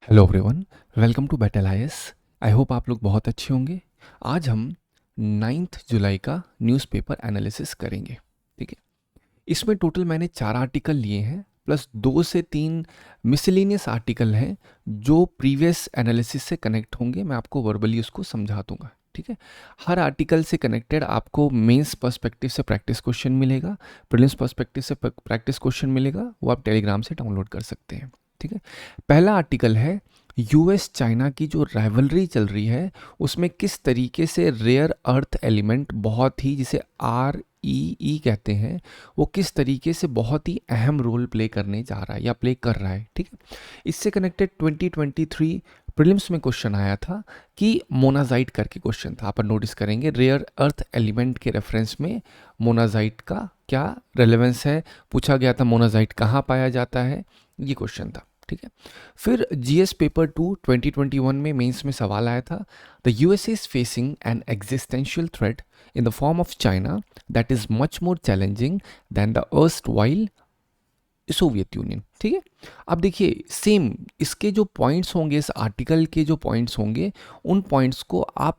Hello everyone, welcome to Battle IAS. I hope आप लोग बहुत अच्छे होंगे। आज हम 9 जुलाई का न्यूज़पेपर एनालिसिस करेंगे। ठीक है, इसमें टोटल मैंने 4 आर्टिकल लिए हैं, प्लस 2 से 3 मिसलेनियस आर्टिकल हैं जो प्रीवियस एनालिसिस से कनेक्ट होंगे। मैं आपको वर्बली उसको समझा दूंगा। ठीक है, हर आर्टिकल से कनेक्टेड आपको मेंस पर्सपेक्टिव से प्रैक्टिस क्वेश्चन मिलेगा, प्रीलिम्स पर्सपेक्टिव से प्रैक्टिस क्वेश्चन मिलेगा। वो आप टेलीग्राम से डाउनलोड कर सकते हैं। ठीक है, पहला आर्टिकल है यूएस चाइना की जो राइवलरी चल रही है उसमें किस तरीके से रेयर अर्थ एलिमेंट बहुत ही, जिसे REE कहते हैं, वो किस तरीके से बहुत ही अहम रोल प्ले करने जा रहा है या प्ले कर रहा है। ठीक है, इससे कनेक्टेड 2023 प्रीलिम्स में क्वेश्चन आया था कि मोनाजाइट करके क्वेश्चन था। आप नोटिस करेंगे रेयर अर्थ एलिमेंट के रेफरेंस में मोनाजाइट का क्या रेलेवेंस है, पूछा गया था मोनाजाइट कहाँ पाया जाता है, ये क्वेश्चन था। ठीक है, फिर जीएस पेपर 2 2021 में मेंस में सवाल आया था, the USA is facing an existential threat in the form of China that is much more challenging than the erstwhile Soviet Union. ठीक है, अब देखिए सेम इसके जो पॉइंट्स होंगे, इस आर्टिकल के जो पॉइंट्स होंगे, उन पॉइंट्स को आप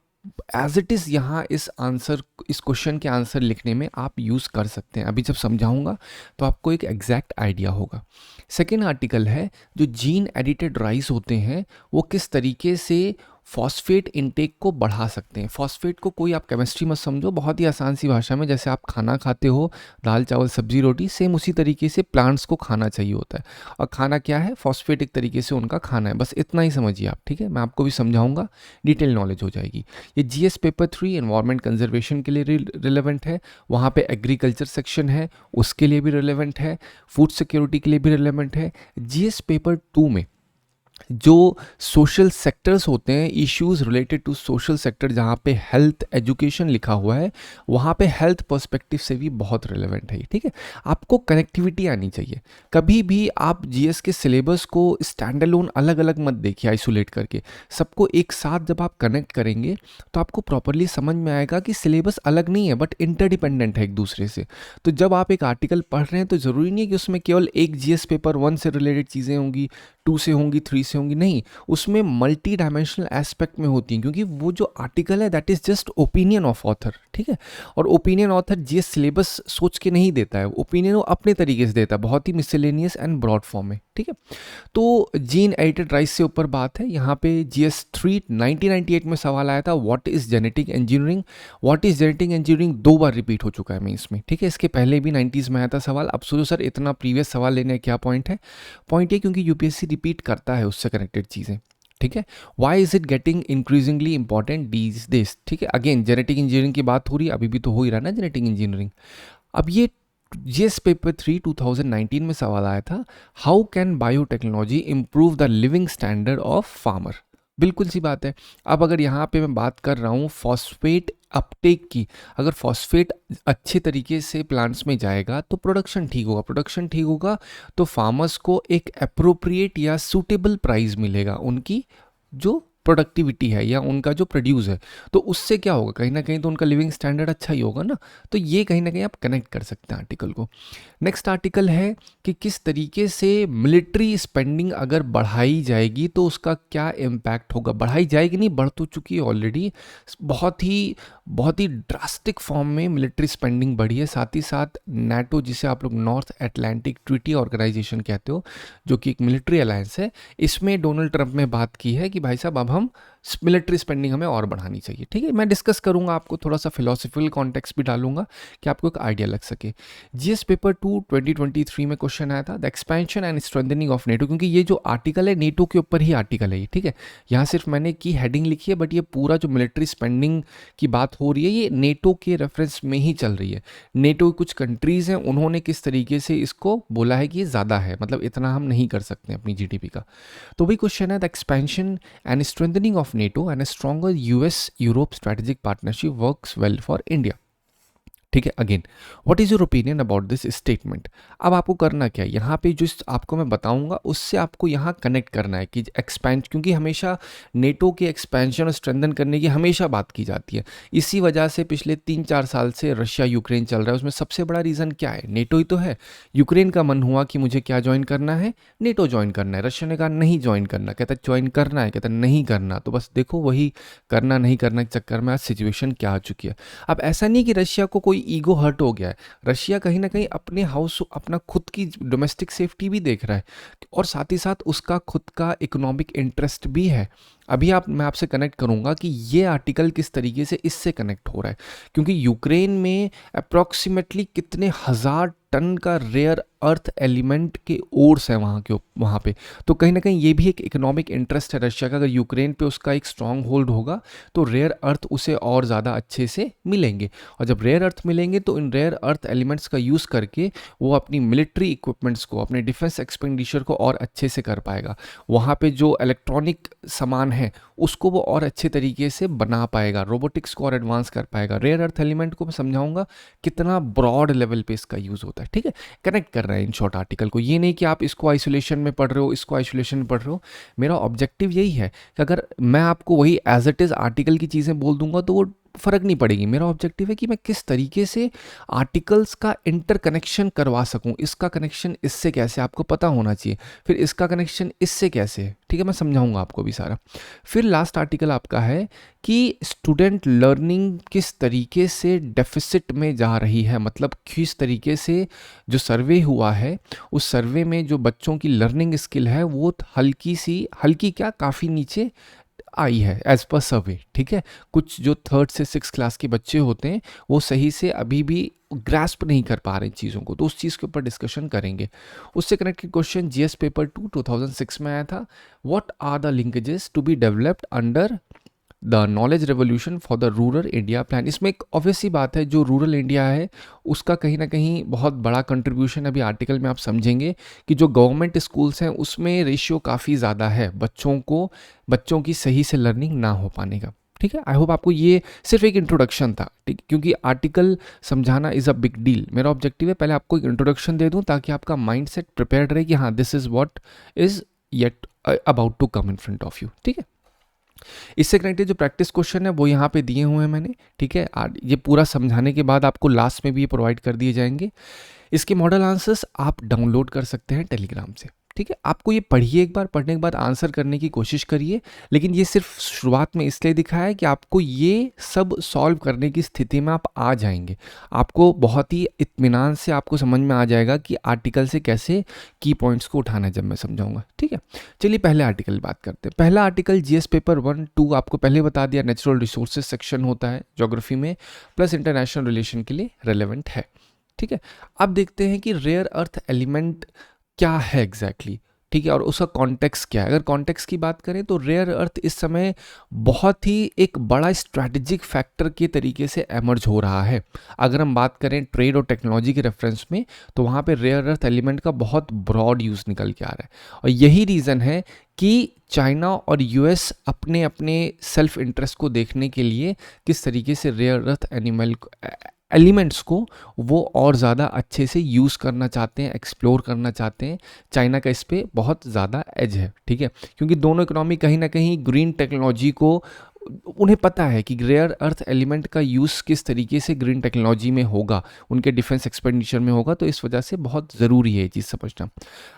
एज इट इज़ यहाँ इस क्वेश्चन के आंसर लिखने में आप यूज़ कर सकते हैं। अभी जब समझाऊंगा तो आपको एक एग्जैक्ट आइडिया होगा। सेकेंड आर्टिकल है जो जीन एडिटेड राइस होते हैं वो किस तरीके से फॉस्फेट इनटेक को बढ़ा सकते हैं। फॉस्फेट को कोई आप केमिस्ट्री मत समझो, बहुत ही आसान सी भाषा में, जैसे आप खाना खाते हो दाल चावल सब्जी रोटी, सेम उसी तरीके से प्लांट्स को खाना चाहिए होता है। और खाना क्या है, फॉस्फेट एक तरीके से उनका खाना है। बस इतना ही समझिए आप। ठीक है, मैं आपको भी समझाऊंगा, डिटेल नॉलेज हो जाएगी। ये जीएस पेपर 3 एनवायरमेंट कंजर्वेशन के लिए रिलेवेंट है, वहाँ पे एग्रीकल्चर सेक्शन है उसके लिए भी रिलेवेंट है, फूड सिक्योरिटी के लिए भी रिलेवेंट है। जीएस पेपर 2 में जो सोशल सेक्टर्स होते हैं, issues related to social sector, जहाँ पे हेल्थ एजुकेशन लिखा हुआ है, वहाँ पे हेल्थ पर्सपेक्टिव से भी बहुत रिलेवेंट है। ठीक है, आपको कनेक्टिविटी आनी चाहिए। कभी भी आप जीएस के सिलेबस को स्टैंड अलोन अलग अलग मत देखिए, आइसोलेट करके। सबको एक साथ जब आप कनेक्ट करेंगे तो आपको प्रॉपरली समझ में आएगा कि सिलेबस अलग नहीं है बट इंटरडिपेंडेंट है एक दूसरे से। तो जब आप एक आर्टिकल पढ़ रहे हैं तो ज़रूरी नहीं है कि उसमें केवल एक जीएस पेपर 1 से रिलेटेड चीज़ें होंगी, 2 से होंगी, 3 से होंगी, नहीं, उसमें मल्टी डायमेंशनल एस्पेक्ट में होती हैं, क्योंकि वो जो आर्टिकल है that is just opinion of author. ठीक है, और ओपिनियन ऑथर जीएस सिलेबस सोच के नहीं देता है, ओपिनियन वो अपने तरीके से देता है, बहुत ही मिसलेनियस एंड ब्रॉड फॉर्म में। ठीक है, तो जीन एडिटेड राइस से ऊपर बात है। यहाँ पे जीएस 3 1998 में सवाल आया था, what is genetic engineering. What is genetic engineering 2 bar repeat हो चुका है मैं इसमें। ठीक है, इसके पहले भी 90s में आया था सवाल। अब सोचो सर इतना प्रीवियस सवाल लेने का क्या पॉइंट है। पॉइंट ये क्योंकि यूपीएससी रिपीट करता है उससे कनेक्टेड चीज़ें। ठीक है, why is it getting increasingly important these days. ठीक है, अगेन जेनेटिक इंजीनियरिंग की बात हो रही है, अभी भी तो हो ही रहा है ना जेनेटिक इंजीनियरिंग। अब ये जीएस पेपर 3 2019 में सवाल आया था, how can biotechnology improve the living standard of farmer. बिल्कुल सी बात है। अब अगर यहाँ पे मैं बात कर रहा हूँ फॉस्फेट अपटेक की, अगर फॉस्फेट अच्छे तरीके से प्लांट्स में जाएगा तो प्रोडक्शन ठीक होगा, प्रोडक्शन ठीक होगा तो फार्मर्स को एक अप्रोप्रिएट या सूटेबल प्राइस मिलेगा उनकी जो प्रोडक्टिविटी है या उनका जो प्रोड्यूस है। तो उससे क्या होगा, कहीं ना कहीं तो उनका लिविंग स्टैंडर्ड अच्छा ही होगा ना। तो ये कहीं ना कहीं आप कनेक्ट कर सकते हैं आर्टिकल को। नेक्स्ट आर्टिकल है कि किस तरीके से मिलिट्री स्पेंडिंग अगर बढ़ाई जाएगी तो उसका क्या इम्पैक्ट होगा। बढ़ाई जाएगी नहीं, बढ़ तो चुकी है ऑलरेडी, बहुत ही ड्रास्टिक फॉर्म में मिलिट्री स्पेंडिंग बढ़ी है। साथ ही साथ नाटो, जिसे आप लोग नॉर्थ अटलांटिक ट्रीटी ऑर्गेनाइजेशन कहते हो, जो कि एक मिलिट्री अलायंस है, इसमें डोनाल्ड ट्रंप ने बात की है कि भाई साहब अब हम मिलिट्री स्पेंडिंग हमें और बढ़ानी चाहिए। ठीक है, मैं डिस्कस करूंगा, आपको थोड़ा सा फिलोसफिकल कॉन्टेक्स्ट भी डालूंगा कि आपको एक आइडिया लग सके। जीएस पेपर 2 2023 में क्वेश्चन आया था, the expansion and strengthening of NATO, क्योंकि ये जो आर्टिकल है नेटो के ऊपर ही आर्टिकल है ये। ठीक है, यहाँ सिर्फ मैंने की हेडिंग लिखी है बट ये पूरा जो मिलिट्री स्पेंडिंग की बात हो रही है ये नेटो के रेफरेंस में ही चल रही है। नेटो की कुछ कंट्रीज़ हैं, उन्होंने किस तरीके से इसको बोला है कि ये ज़्यादा है, मतलब इतना हम नहीं कर सकते अपनी जीडीपी का। तो वही क्वेश्चन है, the expansion and strengthening of NATO and a stronger US Europe strategic partnership works well for India. ठीक है। Again, what is your opinion about this statement? अब आपको करना क्या है, यहाँ पे जो आपको मैं बताऊंगा उससे आपको यहाँ कनेक्ट करना है कि एक्सपेंड, क्योंकि हमेशा नेटो के एक्सपेंशन और स्ट्रेंथन करने की हमेशा बात की जाती है। इसी वजह से पिछले 3-4 साल से रशिया यूक्रेन चल रहा है। उसमें सबसे बड़ा रीज़न क्या है? नेटो ही तो है। यूक्रेन का मन हुआ कि मुझे क्या ज्वाइन करना है, नेटो ज्वाइन करना है। रशिया ने कहा नहीं ज्वाइन करना, कहता ज्वाइन करना है, कहता नहीं करना। तो बस देखो वही करना नहीं करना के चक्कर में आज सिचुएशन क्या आ चुकी है। अब ऐसा नहीं कि रशिया को कोई ईगो हर्ट हो गया है, रशिया कहीं ना कहीं अपने हाउस, अपना खुद की डोमेस्टिक सेफ्टी भी देख रहा है और साथ ही साथ उसका खुद का इकोनॉमिक इंटरेस्ट भी है। अभी मैं आपसे कनेक्ट करूंगा कि ये आर्टिकल किस तरीके से इससे कनेक्ट हो रहा है, क्योंकि यूक्रेन में अप्रॉक्सीमेटली कितने हजार टन का रेयर अर्थ एलिमेंट के ओर्स है वहाँ पे। तो कहीं ना कहीं ये भी एक इकोनॉमिक इंटरेस्ट है रशिया का। अगर यूक्रेन पे उसका एक स्ट्रांग होल्ड होगा तो रेयर अर्थ उसे और ज़्यादा अच्छे से मिलेंगे, और जब रेयर अर्थ मिलेंगे तो इन रेयर अर्थ एलिमेंट्स का यूज़ करके वो अपनी मिलिट्री इक्विपमेंट्स को, अपने डिफेंस एक्सपेंडिचर को और अच्छे से कर पाएगा। वहाँ पे जो इलेक्ट्रॉनिक सामान है उसको वो और अच्छे तरीके से बना पाएगा, रोबोटिक्स को और एडवांस कर पाएगा। रेयर अर्थ एलिमेंट को मैं समझाऊंगा कितना ब्रॉड लेवल पे इसका यूज़ होता है। ठीक है, कनेक्ट कर रहा है इन शॉर्ट आर्टिकल को। ये नहीं कि आप इसको आइसोलेशन में पढ़ रहे हो, इसको आइसोलेशन में पढ़ रहे हो। मेरा ऑब्जेक्टिव यही है कि अगर मैं आपको वही एज इट इज़ आर्टिकल की चीज़ें बोल दूंगा तो वो फ़र्क नहीं पड़ेगी। मेरा ऑब्जेक्टिव है कि मैं किस तरीके से आर्टिकल्स का इंटरकनेक्शन करवा सकूं। इसका कनेक्शन इससे कैसे आपको पता होना चाहिए, फिर इसका कनेक्शन इससे कैसे है। ठीक है, मैं समझाऊंगा आपको भी सारा। फिर लास्ट आर्टिकल आपका है कि स्टूडेंट लर्निंग किस तरीके से डेफिसिट में जा रही है, मतलब किस तरीके से जो सर्वे हुआ है उस सर्वे में जो बच्चों की लर्निंग स्किल है वो हल्की क्या काफ़ी नीचे आई है एज पर सर्वे। ठीक है, कुछ जो 3rd से 6th क्लास के बच्चे होते हैं वो सही से अभी भी ग्रास्प नहीं कर पा रहे इन चीज़ों को, तो उस चीज़ के ऊपर डिस्कशन करेंगे। उससे कनेक्टेड क्वेश्चन जीएस पेपर 2 2006 में आया था। What are the linkages to be developed under the knowledge revolution for the rural India plan? इसमें एक ऑब्वियस सी बात है, जो रूरल इंडिया है उसका कहीं ना कहीं बहुत बड़ा कंट्रीब्यूशन अभी आर्टिकल में आप समझेंगे कि जो गवर्नमेंट स्कूल्स हैं उसमें रेशियो काफ़ी ज़्यादा है बच्चों की सही से लर्निंग ना हो पाने का। ठीक है, आई होप आपको ये सिर्फ एक इंट्रोडक्शन था, ठीक, क्योंकि आर्टिकल समझाना इज़ अ बिग डील। मेरा ऑब्जेक्टिव है पहले आपको एक इंट्रोडक्शन दे दूं ताकि आपका माइंड सेट प्रिपेयर्ड रहे कि हाँ this is what is yet about to come in front of you. ठीक है, इससे कनेक्टेड जो प्रैक्टिस क्वेश्चन है वो यहाँ पे दिए हुए हैं मैंने। ठीक है, ये पूरा समझाने के बाद आपको लास्ट में भी ये प्रोवाइड कर दिए जाएंगे। इसके मॉडल आंसर्स आप डाउनलोड कर सकते हैं टेलीग्राम से। ठीक है, आपको ये पढ़िए, एक बार पढ़ने के बाद आंसर करने की कोशिश करिए, लेकिन ये सिर्फ शुरुआत में इसलिए दिखाया है कि आपको ये सब सॉल्व करने की स्थिति में आप आ जाएंगे। आपको बहुत ही इत्मीनान से आपको समझ में आ जाएगा कि आर्टिकल से कैसे की पॉइंट्स को उठाना है जब मैं समझाऊंगा। ठीक है, चलिए पहले आर्टिकल की बात करते हैं। पहला आर्टिकल जीएस पेपर 1-2 आपको पहले बता दिया, नेचुरल रिसोर्सेज सेक्शन होता है ज्योग्राफी में, प्लस इंटरनेशनल रिलेशन के लिए रेलेवेंट है। ठीक है, अब देखते हैं कि रेयर अर्थ एलिमेंट क्या है एग्जैक्टली। ठीक है, और उसका कॉन्टेक्स्ट क्या है। अगर कॉन्टेक्स्ट की बात करें तो रेयर अर्थ इस समय बहुत ही एक बड़ा स्ट्रैटेजिक फैक्टर के तरीके से एमर्ज हो रहा है। अगर हम बात करें ट्रेड और टेक्नोलॉजी के रेफरेंस में तो वहाँ पे रेयर अर्थ एलिमेंट का बहुत ब्रॉड यूज़ निकल के आ रहा है, और यही रीज़न है कि चाइना और यूएस अपने अपने सेल्फ इंटरेस्ट को देखने के लिए किस तरीके से रेयर अर्थ एलिमेंट्स को वो और ज़्यादा अच्छे से यूज़ करना चाहते हैं, एक्सप्लोर करना चाहते हैं। चाइना का इस पर बहुत ज़्यादा एज है। ठीक है, क्योंकि दोनों इकोनॉमी कहीं ना कहीं ग्रीन टेक्नोलॉजी को, उन्हें पता है कि रेयर अर्थ एलिमेंट का यूज़ किस तरीके से ग्रीन टेक्नोलॉजी में होगा, उनके डिफेंस एक्सपेंडिचर में होगा, तो इस वजह से बहुत ज़रूरी है ये चीज़ समझना।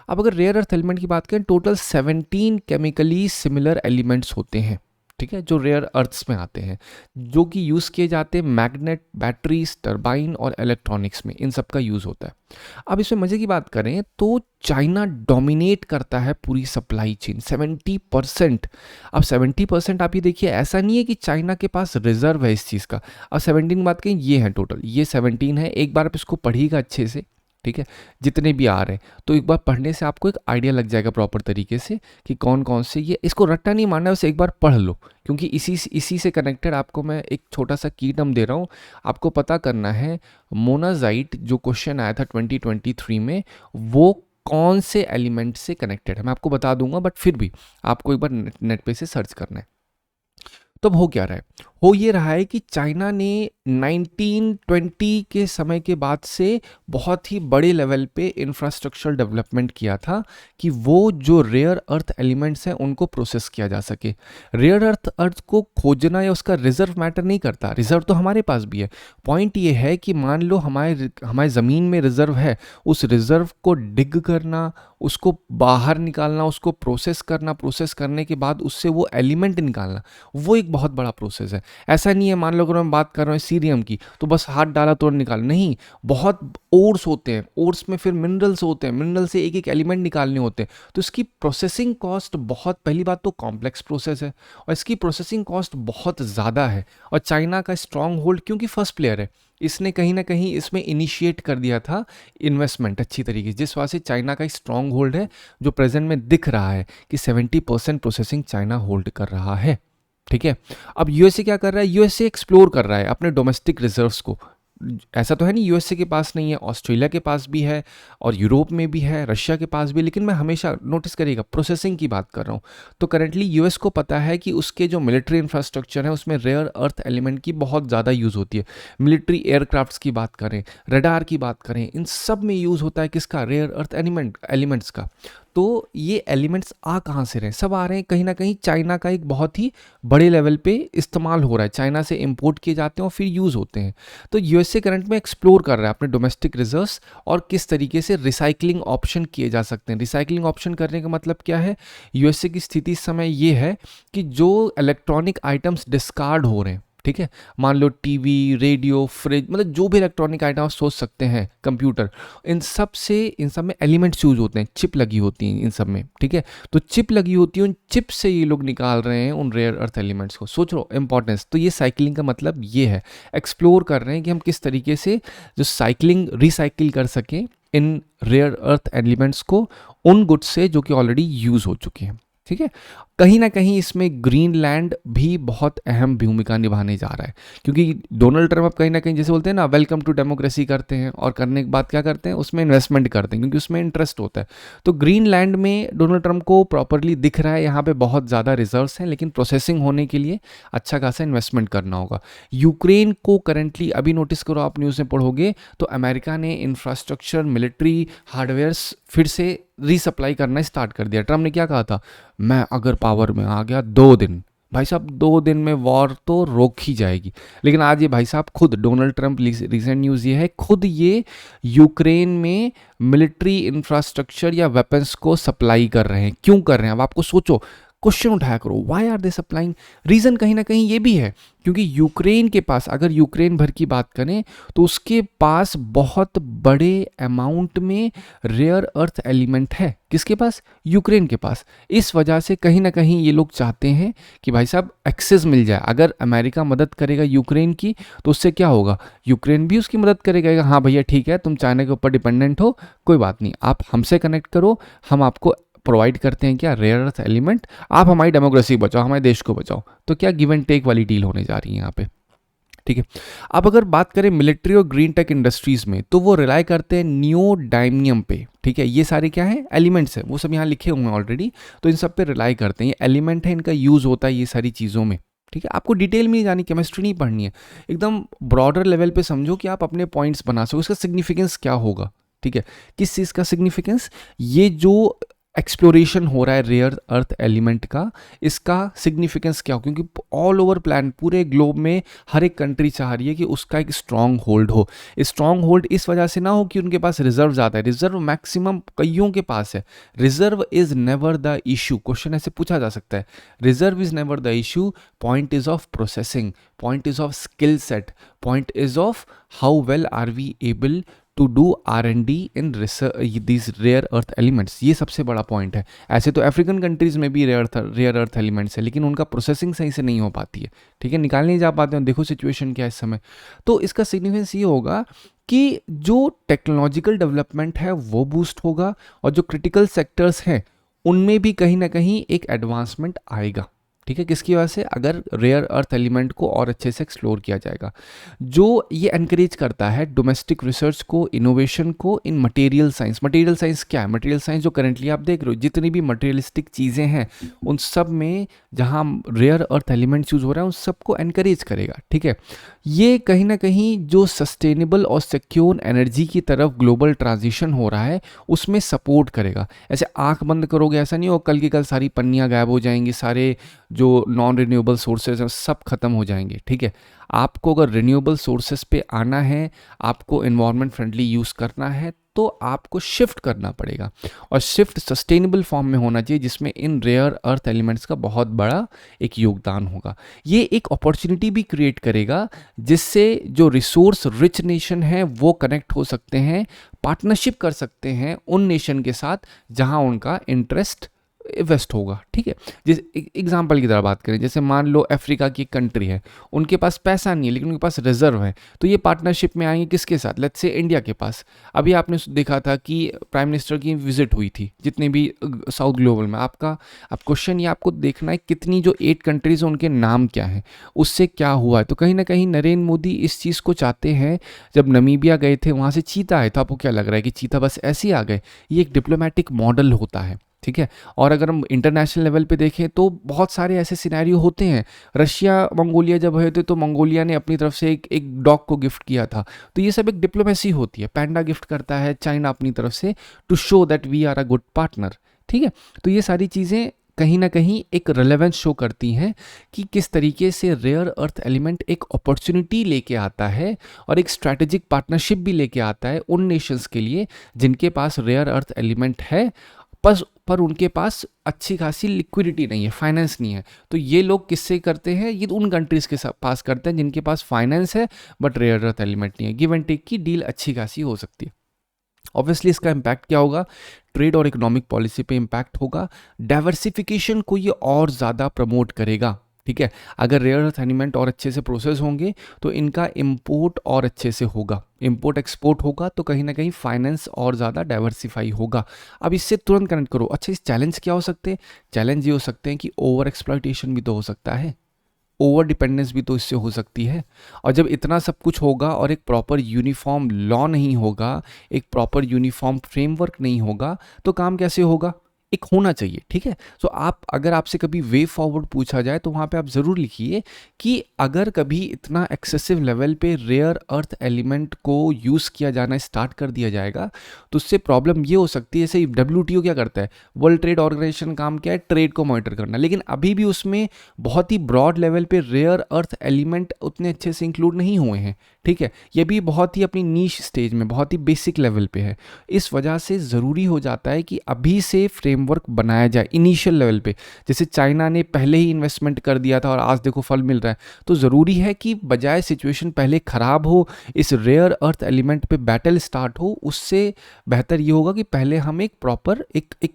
अब अगर रेयर अर्थ एलिमेंट की बात करें, टोटल 17 केमिकली सिमिलर एलिमेंट्स होते हैं। ठीक है, जो रेयर अर्थ्स में आते हैं, जो कि यूज़ किए जाते हैं मैग्नेट, बैटरीज, टरबाइन और इलेक्ट्रॉनिक्स में, इन सब का यूज़ होता है। अब इसमें मज़े की बात करें तो चाइना डोमिनेट करता है पूरी सप्लाई चेन, 70%। अब 70% आप ये देखिए, ऐसा नहीं है कि चाइना के पास रिजर्व है इस चीज़ का। अब 17 की बात करें, ये है टोटल, ये 17 है। एक बार आप इसको पढ़िएगा अच्छे से, ठीक है, जितने भी आ रहे हैं, तो एक बार पढ़ने से आपको एक आइडिया लग जाएगा प्रॉपर तरीके से कि कौन कौन से। ये इसको रट्टा नहीं मारना है, उसे एक बार पढ़ लो, क्योंकि इसी से कनेक्टेड आपको मैं एक छोटा सा की टर्म दे रहा हूँ। आपको पता करना है मोनाजाइट जो क्वेश्चन आया था 2023 में, वो कौन से एलिमेंट से कनेक्टेड है। मैं आपको बता दूंगा, बट फिर भी आपको एक बार नेट पे से सर्च करना है। तो अब हो क्या रहा है? हो ये रहा है कि चाइना ने 1920 के समय के बाद से बहुत ही बड़े लेवल पे इंफ्रास्ट्रक्चर डेवलपमेंट किया था कि वो जो रेयर अर्थ एलिमेंट्स हैं उनको प्रोसेस किया जा सके। रेयर अर्थ को खोजना या उसका रिजर्व मैटर नहीं करता, रिजर्व तो हमारे पास भी है। पॉइंट ये है कि मान लो हमारे ज़मीन में रिजर्व है, उस रिजर्व को डिग करना, उसको बाहर निकालना, उसको प्रोसेस करना, प्रोसेस करने के बाद उससे वो एलिमेंट निकालना, वो एक बहुत बड़ा प्रोसेस है। ऐसा नहीं है मान लो अगर मैं बात कर रहा हूँ सीरियम की तो बस हाथ डाला तो निकाल, नहीं, बहुत ओर्स होते हैं, ओर्स में फिर मिनरल्स होते हैं, मिनरल से एक एक एलिमेंट निकालने होते हैं, तो इसकी प्रोसेसिंग कॉस्ट बहुत, पहली बात तो कॉम्प्लेक्स प्रोसेस है और इसकी प्रोसेसिंग कॉस्ट बहुत ज़्यादा है। और चाइना का स्ट्रॉन्ग होल्ड, क्योंकि फर्स्ट प्लेयर है, इसने कहीं ना कहीं इसमें इनिशिएट कर दिया था इन्वेस्टमेंट अच्छी तरीके से, जिस वजह से चाइना का स्ट्रॉन्ग होल्ड है जो प्रेजेंट में दिख रहा है कि 70% प्रोसेसिंग चाइना होल्ड कर रहा है। ठीक है, अब यूएसए क्या कर रहा है? यूएसए एक्सप्लोर कर रहा है अपने डोमेस्टिक रिजर्व्स को। ऐसा तो है नहीं यूएसए के पास नहीं है, ऑस्ट्रेलिया के पास भी है और यूरोप में भी है, रशिया के पास भी है, लेकिन मैं हमेशा नोटिस करिएगा प्रोसेसिंग की बात कर रहा हूँ। तो करंटली यूएस को पता है कि उसके जो मिलिट्री इंफ्रास्ट्रक्चर है उसमें रेयर अर्थ एलिमेंट की बहुत ज़्यादा यूज़ होती है। मिलिट्री एयरक्राफ्ट्स की बात करें, रडार की बात करें, इन सब में यूज़ होता है किसका? रेयर अर्थ एलिमेंट्स का। तो ये एलिमेंट्स आ कहाँ से रहे? सब आ रहे हैं कहीं ना कहीं चाइना का एक बहुत ही बड़े लेवल पे इस्तेमाल हो रहा है, चाइना से इंपोर्ट किए जाते हैं और फिर यूज़ होते हैं। तो यूएसए करंट में एक्सप्लोर कर रहा है अपने डोमेस्टिक रिजर्व्स और किस तरीके से रिसाइकलिंग ऑप्शन किए जा सकते हैं। रिसाइकलिंग ऑप्शन करने का मतलब क्या है? यूएसए की स्थिति इस समय ये है कि जो इलेक्ट्रॉनिक आइटम्स डिस्कार्ड हो रहे हैं, ठीक है, मान लो टीवी, रेडियो, फ्रिज, मतलब जो भी इलेक्ट्रॉनिक आइटम आप सोच सकते हैं, कंप्यूटर, इन सब में एलिमेंट्स यूज होते हैं, चिप लगी होती हैं इन सब में, ठीक है। तो चिप लगी होती है, उन चिप से ये लोग निकाल रहे हैं उन रेयर अर्थ एलिमेंट्स को। सोच लो इंपॉर्टेंस। तो ये साइकिलिंग का मतलब ये है, एक्सप्लोर कर रहे हैं कि हम किस तरीके से जो साइकिलिंग रिसाइकिल कर सकें इन रेयर अर्थ एलिमेंट्स को उन गुड्स से जो कि ऑलरेडी यूज हो चुके हैं। ठीक है, कहीं ना कहीं इसमें ग्रीनलैंड भी बहुत अहम भूमिका निभाने जा रहा है, क्योंकि डोनाल्ड ट्रम्प अब कहीं ना कहीं जैसे बोलते हैं ना, वेलकम टू डेमोक्रेसी करते हैं और करने के बाद क्या करते हैं, उसमें इन्वेस्टमेंट करते हैं क्योंकि उसमें इंटरेस्ट होता है। तो ग्रीनलैंड में डोनाल्ड ट्रम्प को प्रॉपरली दिख रहा है यहाँ पे बहुत ज़्यादा रिजर्व्स हैं, लेकिन प्रोसेसिंग होने के लिए अच्छा खासा इन्वेस्टमेंट करना होगा। यूक्रेन को करंटली अभी नोटिस करो, आप न्यूज़ में पढ़ोगे तो अमेरिका ने इंफ्रास्ट्रक्चर, मिलिट्री हार्डवेयर्स फिर से रीसप्लाई करना स्टार्ट कर दिया। ट्रम्प ने क्या कहा था, मैं अगर पावर में आ गया 2 दिन, भाई साहब 2 दिन में वॉर तो रोक ही जाएगी। लेकिन आज ये भाई साहब खुद डोनाल्ड ट्रम्प, रिसेंट न्यूज़ ये है, खुद ये यूक्रेन में मिलिट्री इंफ्रास्ट्रक्चर या वेपन्स को सप्लाई कर रहे हैं। क्यों कर रहे हैं? अब आपको सोचो, क्वेश्चन उठाया करो, why are they supplying? Reason कहीं ना कहीं ये भी है क्योंकि यूक्रेन के पास, अगर यूक्रेन भर की बात करें तो उसके पास बहुत बड़े अमाउंट में रेयर अर्थ एलिमेंट है। किसके पास? यूक्रेन के पास। इस वजह से कहीं ना कहीं ये लोग चाहते हैं कि भाई साहब एक्सेस मिल जाए। अगर अमेरिका मदद करेगा यूक्रेन की तो उससे क्या होगा, यूक्रेन भी उसकी मदद करेगा। हाँ भैया ठीक है, तुम चाइना के ऊपर डिपेंडेंट हो, कोई बात नहीं, आप हमसे कनेक्ट करो, हम आपको प्रोवाइड करते हैं क्या, रेयर अर्थ एलिमेंट, आप हमारी डेमोक्रेसी बचाओ, हमारे देश को बचाओ। तो क्या गिव एंड टेक वाली डील होने जा रही है यहाँ पे। ठीक है, अब अगर बात करें मिलिट्री और ग्रीन टेक इंडस्ट्रीज में, तो वो रिलाई करते हैं नियोडायमियम पे। ठीक है, ये सारे क्या है, एलिमेंट्स है, वो सब यहाँ लिखे हुए हैं ऑलरेडी, तो इन सब पे रिलाई करते हैं। ये एलिमेंट है, इनका यूज होता है ये सारी चीज़ों में। ठीक है, आपको डिटेल में नहीं जानी, केमिस्ट्री नहीं पढ़नी है, एकदम ब्रॉडर लेवल पे समझो कि आप अपने पॉइंट्स बना सको, इसका सिग्निफिकेंस क्या होगा। ठीक है, किस चीज़ का सिग्निफिकेंस? ये जो एक्सप्लोरेशन हो रहा है रेयर अर्थ एलिमेंट का, इसका सिग्निफिकेंस क्या हो, क्योंकि ऑल ओवर प्लान, पूरे ग्लोब में हर एक कंट्री चाह रही है कि उसका एक स्ट्रॉन्ग होल्ड हो। स्ट्रॉन्ग होल्ड इस वजह से ना हो कि उनके पास रिजर्व ज़्यादा है, रिजर्व मैक्सिमम कईयों के पास है। Reserve is never the issue, question ऐसे पूछा जा सकता है, reserve is never the issue, point is of processing, point is of skill set, point is of how well are we able to do R&D in this rare earth elements. ये सबसे बड़ा point है। ऐसे तो African countries में भी rare earth elements है, लेकिन उनका प्रोसेसिंग सही से नहीं हो पाती है। ठीक है, निकाल नहीं जा पाते हैं, देखो सिचुएशन क्या है इस समय। तो इसका सिग्निफिकेंस ये होगा कि जो टेक्नोलॉजिकल डेवलपमेंट है वो बूस्ट होगा और जो क्रिटिकल सेक्टर्स हैं उनमें भी कहीं ना कहीं एक एडवांसमेंट आएगा। ठीक है, किसकी वजह से? अगर रेयर अर्थ एलिमेंट को और अच्छे से एक्सप्लोर किया जाएगा। जो ये एनकरेज करता है डोमेस्टिक रिसर्च को, इनोवेशन को इन मटेरियल साइंस। मटेरियल साइंस क्या है? मटेरियल साइंस जो करंटली आप देख रहे हो, जितनी भी मटेरियलिस्टिक चीज़ें हैं उन सब में जहाँ रेयर अर्थ एलिमेंट्स यूज़ हो रहा है उन सबको एनकरेज करेगा। ठीक है, ये कहीं ना कहीं जो सस्टेनेबल और सिक्योर एनर्जी की तरफ ग्लोबल ट्रांजिशन हो रहा है उसमें सपोर्ट करेगा। ऐसे आंख बंद करोगे ऐसा नहीं हो कल की कल सारी पन्नियाँ गायब हो जाएंगी, सारे जो नॉन रिन्यूएबल सोर्सेज हैं सब खत्म हो जाएंगे। ठीक है, आपको अगर रिन्यूएबल सोर्सेज पे आना है, आपको एनवायरनमेंट फ्रेंडली यूज़ करना है, तो आपको शिफ्ट करना पड़ेगा, और शिफ्ट सस्टेनेबल फॉर्म में होना चाहिए जिसमें इन रेयर अर्थ एलिमेंट्स का बहुत बड़ा एक योगदान होगा। ये एक अपॉर्चुनिटी भी क्रिएट करेगा जिससे जो रिसोर्स रिच नेशन है वो कनेक्ट हो सकते हैं, पार्टनरशिप कर सकते हैं उन नेशन के साथ जहां उनका इंटरेस्ट वेस्ट होगा। ठीक है, जिस एग्जाम्पल की तरह बात करें, जैसे मान लो अफ्रीका की कंट्री है, उनके पास पैसा नहीं है लेकिन उनके पास रिजर्व है, तो ये पार्टनरशिप में आएंगे किसके साथ? लेट्स से इंडिया के पास। अभी आपने देखा था कि प्राइम मिनिस्टर की विजिट हुई थी जितने भी साउथ ग्लोबल में। आपका अब क्वेश्चन ये आपको देखना है कितनी जो 8 कंट्रीज हैं उनके नाम क्या हैं, उससे क्या हुआ है। तो कहीं ना कहीं नरेंद्र मोदी इस चीज़ को चाहते हैं। जब नमीबिया गए थे वहाँ से चीता आए, तो आपको क्या लग रहा है कि चीता बस ऐसे ही आ गए? ये एक डिप्लोमेटिक मॉडल होता है। ठीक है, और अगर हम इंटरनेशनल लेवल पे देखें तो बहुत सारे ऐसे सिनेरियो होते हैं। रशिया मंगोलिया जब हुए थे तो मंगोलिया ने अपनी तरफ से एक डॉग को गिफ्ट किया था, तो ये सब एक डिप्लोमेसी होती है। पैंडा गिफ्ट करता है चाइना अपनी तरफ से to show that we are a good partner. ठीक है, तो ये सारी चीज़ें कहीं ना कहीं एक रेलेवेंस शो करती हैं कि किस तरीके से रेयर अर्थ एलिमेंट एक अपॉर्चुनिटी लेके आता है और एक स्ट्रैटेजिक पार्टनरशिप भी लेके आता है उन नेशंस के लिए जिनके पास रेयर अर्थ एलिमेंट है, पर उनके पास अच्छी खासी लिक्विडिटी नहीं है, फाइनेंस नहीं है। तो ये लोग किससे करते हैं? ये उन कंट्रीज़ के पास करते हैं जिनके पास फाइनेंस है बट रेयर अर्थ एलिमेंट नहीं है। गिव एंड टेक की डील अच्छी खासी हो सकती है। ऑब्वियसली इसका इम्पैक्ट क्या होगा? ट्रेड और इकोनॉमिक पॉलिसी पे इम्पैक्ट होगा। डाइवर्सिफिकेशन को ये और ज़्यादा प्रमोट करेगा। ठीक है, अगर रेयर अर्थ एलिमेंट और अच्छे से प्रोसेस होंगे तो इनका इंपोर्ट और अच्छे से होगा, इंपोर्ट एक्सपोर्ट होगा, तो कहीं ना कहीं फाइनेंस और ज़्यादा डाइवर्सिफाई होगा। अब इससे तुरंत कनेक्ट करो, अच्छा इस चैलेंज क्या हो सकते हैं? चैलेंज ये हो सकते हैं कि ओवर एक्सप्लॉइटेशन भी तो हो सकता है, ओवर डिपेंडेंस भी तो इससे हो सकती है। और जब इतना सब कुछ होगा और एक प्रॉपर यूनिफॉर्म लॉ नहीं होगा, एक प्रॉपर यूनिफॉर्म फ्रेमवर्क नहीं होगा, तो काम कैसे होगा? एक होना चाहिए। ठीक है, तो आप अगर आपसे कभी वे फॉरवर्ड पूछा जाए तो वहाँ पे आप ज़रूर लिखिए कि अगर कभी इतना एक्सेसिव लेवल पे रेयर अर्थ एलिमेंट को यूज़ किया जाना स्टार्ट कर दिया जाएगा तो उससे प्रॉब्लम ये हो सकती है। जैसे WTO क्या करता है, वर्ल्ड ट्रेड ऑर्गेनाइजेशन काम क्या है? ट्रेड को मॉनिटर करना, लेकिन अभी भी उसमें बहुत ही ब्रॉड लेवल पे रेयर अर्थ एलिमेंट उतने अच्छे से इंक्लूड नहीं हुए हैं। ठीक है, ये भी बहुत ही अपनी नीश स्टेज में, बहुत ही बेसिक लेवल पे है। इस वजह से ज़रूरी हो जाता है कि अभी से फ्रेमवर्क बनाया जाए इनिशियल लेवल पे। जैसे चाइना ने पहले ही इन्वेस्टमेंट कर दिया था और आज देखो फल मिल रहा है, तो ज़रूरी है कि बजाय सिचुएशन पहले ख़राब हो, इस रेयर अर्थ एलिमेंट पे बैटल स्टार्ट हो, उससे बेहतर ये होगा कि पहले हम एक प्रॉपर एक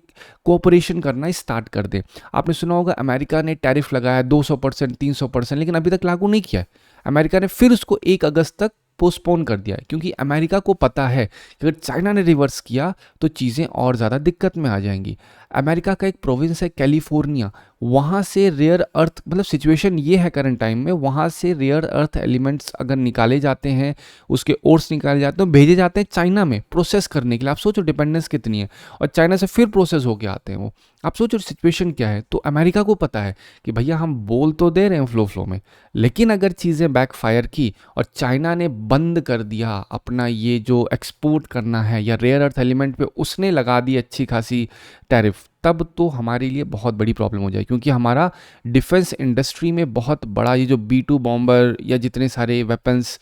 कोऑपरेशन करना स्टार्ट कर दें। आपने सुना होगा अमेरिका ने टैरिफ लगाया 200%, 300%, लेकिन अभी तक लागू नहीं किया है। अमेरिका ने फिर उसको 1 अगस्त तक पोस्टपोन कर दिया है, क्योंकि अमेरिका को पता है कि अगर चाइना ने रिवर्स किया तो चीज़ें और ज़्यादा दिक्कत में आ जाएंगी। अमेरिका का एक प्रोविंस है कैलिफोर्निया, वहाँ से रेयर अर्थ, मतलब सिचुएशन ये है करंट टाइम में, वहाँ से रेयर अर्थ एलिमेंट्स अगर निकाले जाते हैं, उसके ओर्स निकाले जाते हैं, भेजे जाते हैं चाइना में प्रोसेस करने के लिए। आप सोचो डिपेंडेंस कितनी है, और चाइना से फिर प्रोसेस होके आते हैं वो। आप सोचो सिचुएशन क्या है। तो अमेरिका को पता है कि भैया हम बोल तो दे रहे हैं फ्लो में, लेकिन अगर चीज़ें बैकफायर की और चाइना ने बंद कर दिया अपना ये जो एक्सपोर्ट करना है या रेयर अर्थ एलिमेंट पे उसने लगा दी अच्छी खासी टैरिफ, तब तो हमारे लिए बहुत बड़ी प्रॉब्लम हो जाए, क्योंकि हमारा डिफेंस इंडस्ट्री में बहुत बड़ा ये जो B2 बॉम्बर या जितने सारे वेपन्स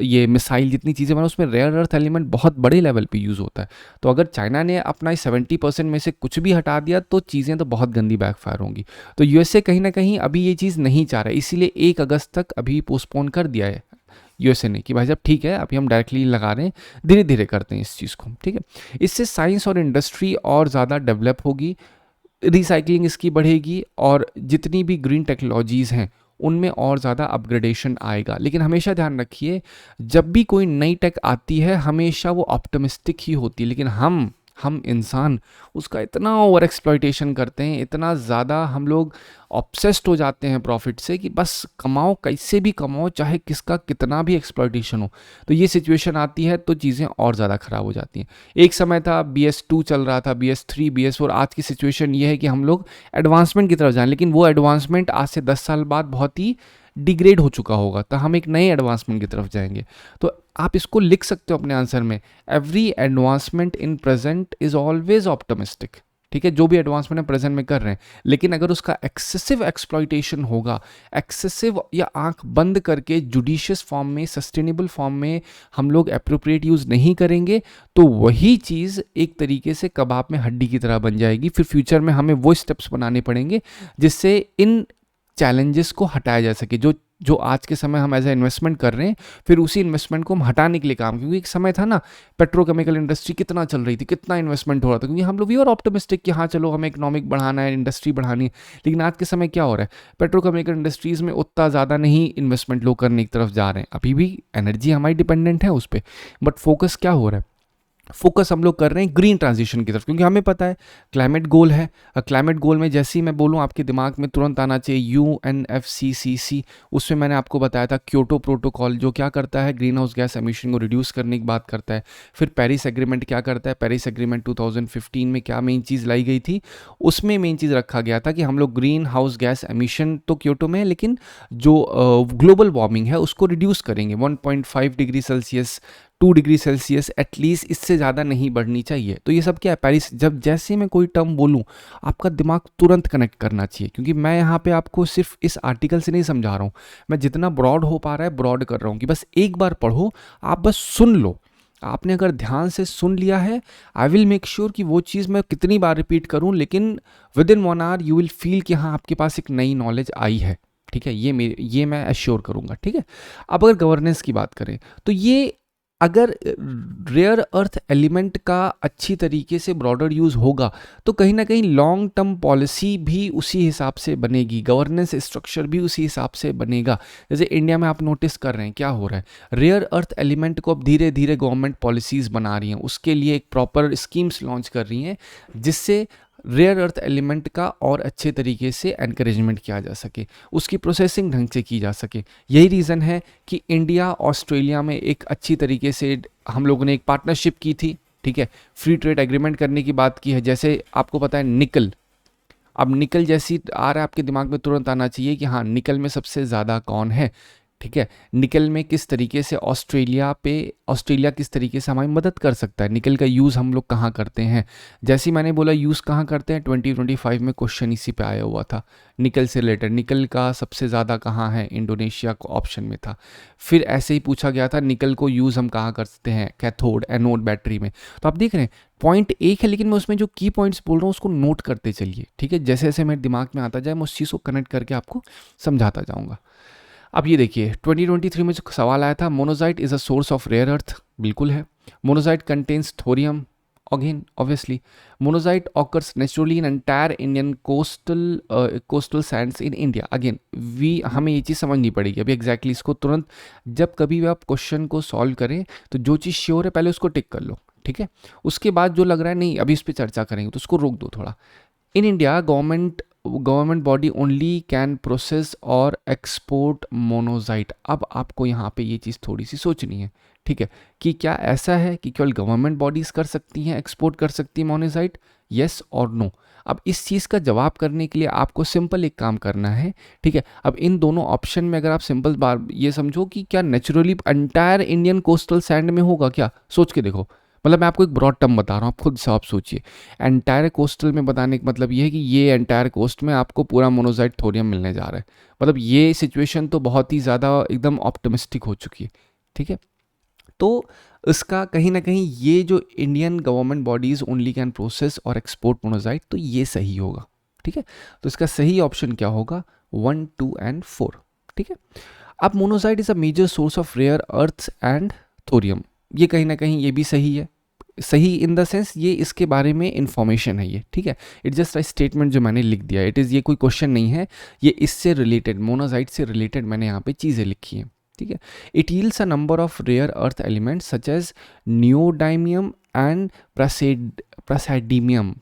ये मिसाइल जितनी चीज़ें बना उसमें रेयर अर्थ एलिमेंट बहुत बड़े लेवल पे यूज़ होता है। तो अगर चाइना ने अपना 70% में से कुछ भी हटा दिया तो चीज़ें तो बहुत गंदी बैकफायर होंगी। तो USA कहीं ना कहीं अभी ये चीज़ नहीं चाह रहा है, इसीलिए 1 अगस्त तक अभी पोस्टपोन कर दिया है USA ने कि भाई साहब ठीक है अभी हम डायरेक्टली लगा रहे हैं, धीरे धीरे करते हैं इस चीज़ को। ठीक है, इससे साइंस और इंडस्ट्री और ज़्यादा डेवलप होगी, रिसाइकलिंग इसकी बढ़ेगी, और जितनी भी ग्रीन टेक्नोलॉजीज़ हैं उनमें और ज़्यादा अपग्रेडेशन आएगा। लेकिन हमेशा ध्यान रखिए, जब भी कोई नई टेक आती है हमेशा वो ऑप्टिमिस्टिक ही होती है, लेकिन हम हम इंसान उसका इतना ओवर एक्सप्लॉइटेशन करते हैं, इतना ज़्यादा हम लोग ऑब्सेस्ड हो जाते हैं प्रॉफिट से कि बस कमाओ, कैसे भी कमाओ, चाहे किसका कितना भी एक्सप्लॉइटेशन हो। तो ये सिचुएशन आती है तो चीज़ें और ज़्यादा ख़राब हो जाती हैं। एक समय था BS2 चल रहा था, BS3, BS4, आज की सिचुएशन ये है कि हम लोग एडवांसमेंट की तरफ जाएं, लेकिन वो एडवांसमेंट आज से 10 साल बाद बहुत ही डिग्रेड हो चुका होगा, तो हम एक नए एडवांसमेंट की तरफ जाएंगे। तो आप इसको लिख सकते हो अपने आंसर में, every advancement in present is always optimistic. ठीक है, जो भी एडवांसमेंट हम प्रेजेंट में कर रहे हैं, लेकिन अगर उसका एक्सेसिव एक्सप्लॉइटेशन होगा, एक्सेसिव या आंख बंद करके जुडिशियस फॉर्म में, सस्टेनेबल फॉर्म में हम लोग एप्रोप्रिएट यूज़ नहीं करेंगे, तो वही चीज़ एक तरीके से कबाब में हड्डी की तरह बन जाएगी। फिर फ्यूचर में हमें वो स्टेप्स बनाने पड़ेंगे जिससे इन चैलेंजेस को हटाया जा सके, जो जो आज के समय हम एज ए इन्वेस्टमेंट कर रहे हैं, फिर उसी इन्वेस्टमेंट को हम हटाने के लिए काम, क्योंकि एक समय था ना, पेट्रोकेमिकल इंडस्ट्री कितना चल रही थी, कितना इन्वेस्टमेंट हो रहा था, क्योंकि हम लोग वी आर ऑप्टिमिस्टिक कि हाँ चलो हमें इकोनॉमिक बढ़ाना है, इंडस्ट्री बढ़ानी है। लेकिन आज के समय क्या हो रहा है, पेट्रोकेमिकल इंडस्ट्रीज़ में उतना ज़्यादा नहीं इन्वेस्टमेंट लोग करने की तरफ जा रहे हैं। अभी भी एनर्जी हमारी डिपेंडेंट है उस पर, बट फोकस क्या हो रहा है, फोकस हम लोग कर रहे हैं ग्रीन ट्रांजिशन की तरफ, क्योंकि हमें पता है क्लाइमेट गोल है। क्लाइमेट गोल में जैसे ही मैं बोलूँ आपके दिमाग में तुरंत आना चाहिए UNFCCC। उसमें मैंने आपको बताया था क्योटो प्रोटोकॉल जो क्या करता है, ग्रीन हाउस गैस एमिशन को रिड्यूस करने की बात करता है। फिर पेरिस एग्रीमेंट क्या करता है, पेरिस एग्रीमेंट 2015 में क्या मेन चीज़ लाई गई थी, उसमें मेन चीज़ रखा गया था कि हम लोग ग्रीन हाउस गैस एमिशन तो क्योटो में है, लेकिन जो ग्लोबल वार्मिंग है उसको रिड्यूस करेंगे 1.5 degree Celsius, 2 degree Celsius at least, इससे ज़्यादा नहीं बढ़नी चाहिए। तो ये सब क्या है, पेरिस, जब जैसे मैं कोई टर्म बोलूँ आपका दिमाग तुरंत कनेक्ट करना चाहिए, क्योंकि मैं यहाँ पे आपको सिर्फ इस आर्टिकल से नहीं समझा रहा हूँ, मैं जितना ब्रॉड हो पा रहा है ब्रॉड कर रहा हूँ कि बस एक बार पढ़ो, आप बस सुन लो। आपने अगर ध्यान से सुन लिया है, आई विल मेक श्योर कि वो चीज़ मैं कितनी बार रिपीट करूँ, लेकिन within 1 hour you will feel कि हाँ आपके पास एक नई नॉलेज आई है। ठीक है, ये मैं एश्योर करूँगा। ठीक है, अब अगर गवर्नेंस की बात करें तो ये, अगर रेयर अर्थ एलिमेंट का अच्छी तरीके से ब्रॉडर यूज़ होगा तो कहीं ना कहीं लॉन्ग टर्म पॉलिसी भी उसी हिसाब से बनेगी, गवर्नेंस स्ट्रक्चर भी उसी हिसाब से बनेगा। जैसे इंडिया में आप नोटिस कर रहे हैं क्या हो रहा है, रेयर अर्थ एलिमेंट को अब धीरे धीरे गवर्नमेंट पॉलिसीज़ बना रही हैं, उसके लिए एक प्रॉपर स्कीम्स लॉन्च कर रही हैं जिससे रेयर अर्थ एलिमेंट का और अच्छे तरीके से एनकरेजमेंट किया जा सके, उसकी प्रोसेसिंग ढंग से की जा सके। यही रीज़न है कि इंडिया ऑस्ट्रेलिया में एक अच्छी तरीके से हम लोगों ने एक पार्टनरशिप की थी। ठीक है, फ्री ट्रेड एग्रीमेंट करने की बात की है। जैसे आपको पता है निकल, अब निकल जैसी आ रहा है आपके दिमाग में तुरंत आना चाहिए कि हाँ निकल में सबसे ज़्यादा कौन है। ठीक है, निकल में किस तरीके से ऑस्ट्रेलिया किस तरीके से हमारी मदद कर सकता है, निकल का यूज़ हम लोग कहाँ करते हैं। जैसे ही मैंने बोला यूज़ कहाँ करते हैं, 2025 में क्वेश्चन इसी पे आया हुआ था, निकल से रिलेटेड, निकल का सबसे ज़्यादा कहाँ है, इंडोनेशिया को ऑप्शन में था। फिर ऐसे ही पूछा गया था निकल को यूज़ हम कहाँ करते हैं, कैथोड एनोड बैटरी में। तो आप देख रहे हैं पॉइंट एक है, लेकिन मैं उसमें जो की पॉइंट्स बोल रहा हूँ उसको नोट करते चलिए। ठीक है, जैसे जैसे मेरे दिमाग में आता जाए मैं उस चीज़ को कनेक्ट करके आपको समझाता जाऊँगा। अब ये देखिए 2023 में जो सवाल आया था, monazite is a source of rare earth, बिल्कुल है। Monazite contains thorium, again obviously. Monazite occurs naturally in entire Indian coastal sands in India, again हमें ये चीज़ समझनी पड़ेगी अभी एग्जैक्टली इसको तुरंत। जब कभी भी आप क्वेश्चन को सॉल्व करें तो जो चीज़ श्योर है पहले उसको टिक कर लो। ठीक है, उसके बाद जो लग रहा है नहीं अभी इस पर चर्चा करेंगे तो उसको रोक दो थोड़ा। In India government body only can process और एक्सपोर्ट मोनोजाइट। अब आपको यहाँ पे ये चीज़ थोड़ी सी सोचनी है। ठीक है, कि क्या ऐसा है कि केवल गवर्नमेंट बॉडीज़ कर सकती हैं, एक्सपोर्ट कर सकती है मोनोजाइट, येस और नो। अब इस चीज़ का जवाब करने के लिए आपको सिंपल एक काम करना है। ठीक है, अब इन दोनों ऑप्शन में अगर आप सिंपल बार ये समझो कि क्या naturally entire Indian coastal sand में होगा, क्या सोच के देखो। मतलब मैं आपको एक ब्रॉड टर्म बता रहा हूँ, आप खुद से आप सोचिए। एंटायर कोस्टल में बताने का मतलब ये है कि ये एंटायर कोस्ट में आपको पूरा मोनोजाइट थोरियम मिलने जा रहा है। मतलब ये सिचुएशन तो बहुत ही ज़्यादा एकदम ऑप्टिमिस्टिक हो चुकी है। ठीक है, तो इसका कहीं ना कहीं ये जो Indian government bodies only can process और एक्सपोर्ट मोनोजाइट, तो ये सही होगा। ठीक है, तो इसका सही ऑप्शन क्या होगा, 1, 2 एंड 4। ठीक है, अब monazite is a major source of rare earths and thorium, ये कहीं ना कहीं ये भी सही है। सही इन द सेंस ये इसके बारे में इंफॉर्मेशन है ये। ठीक है, इट जस्ट अ स्टेटमेंट जो मैंने लिख दिया, इट इज़, ये कोई क्वेश्चन नहीं है, ये इससे रिलेटेड मोनोजाइट से रिलेटेड मैंने यहाँ पे चीज़ें लिखी हैं। ठीक है, it yields a number of rare earth elements such as neodymium and praseodymium,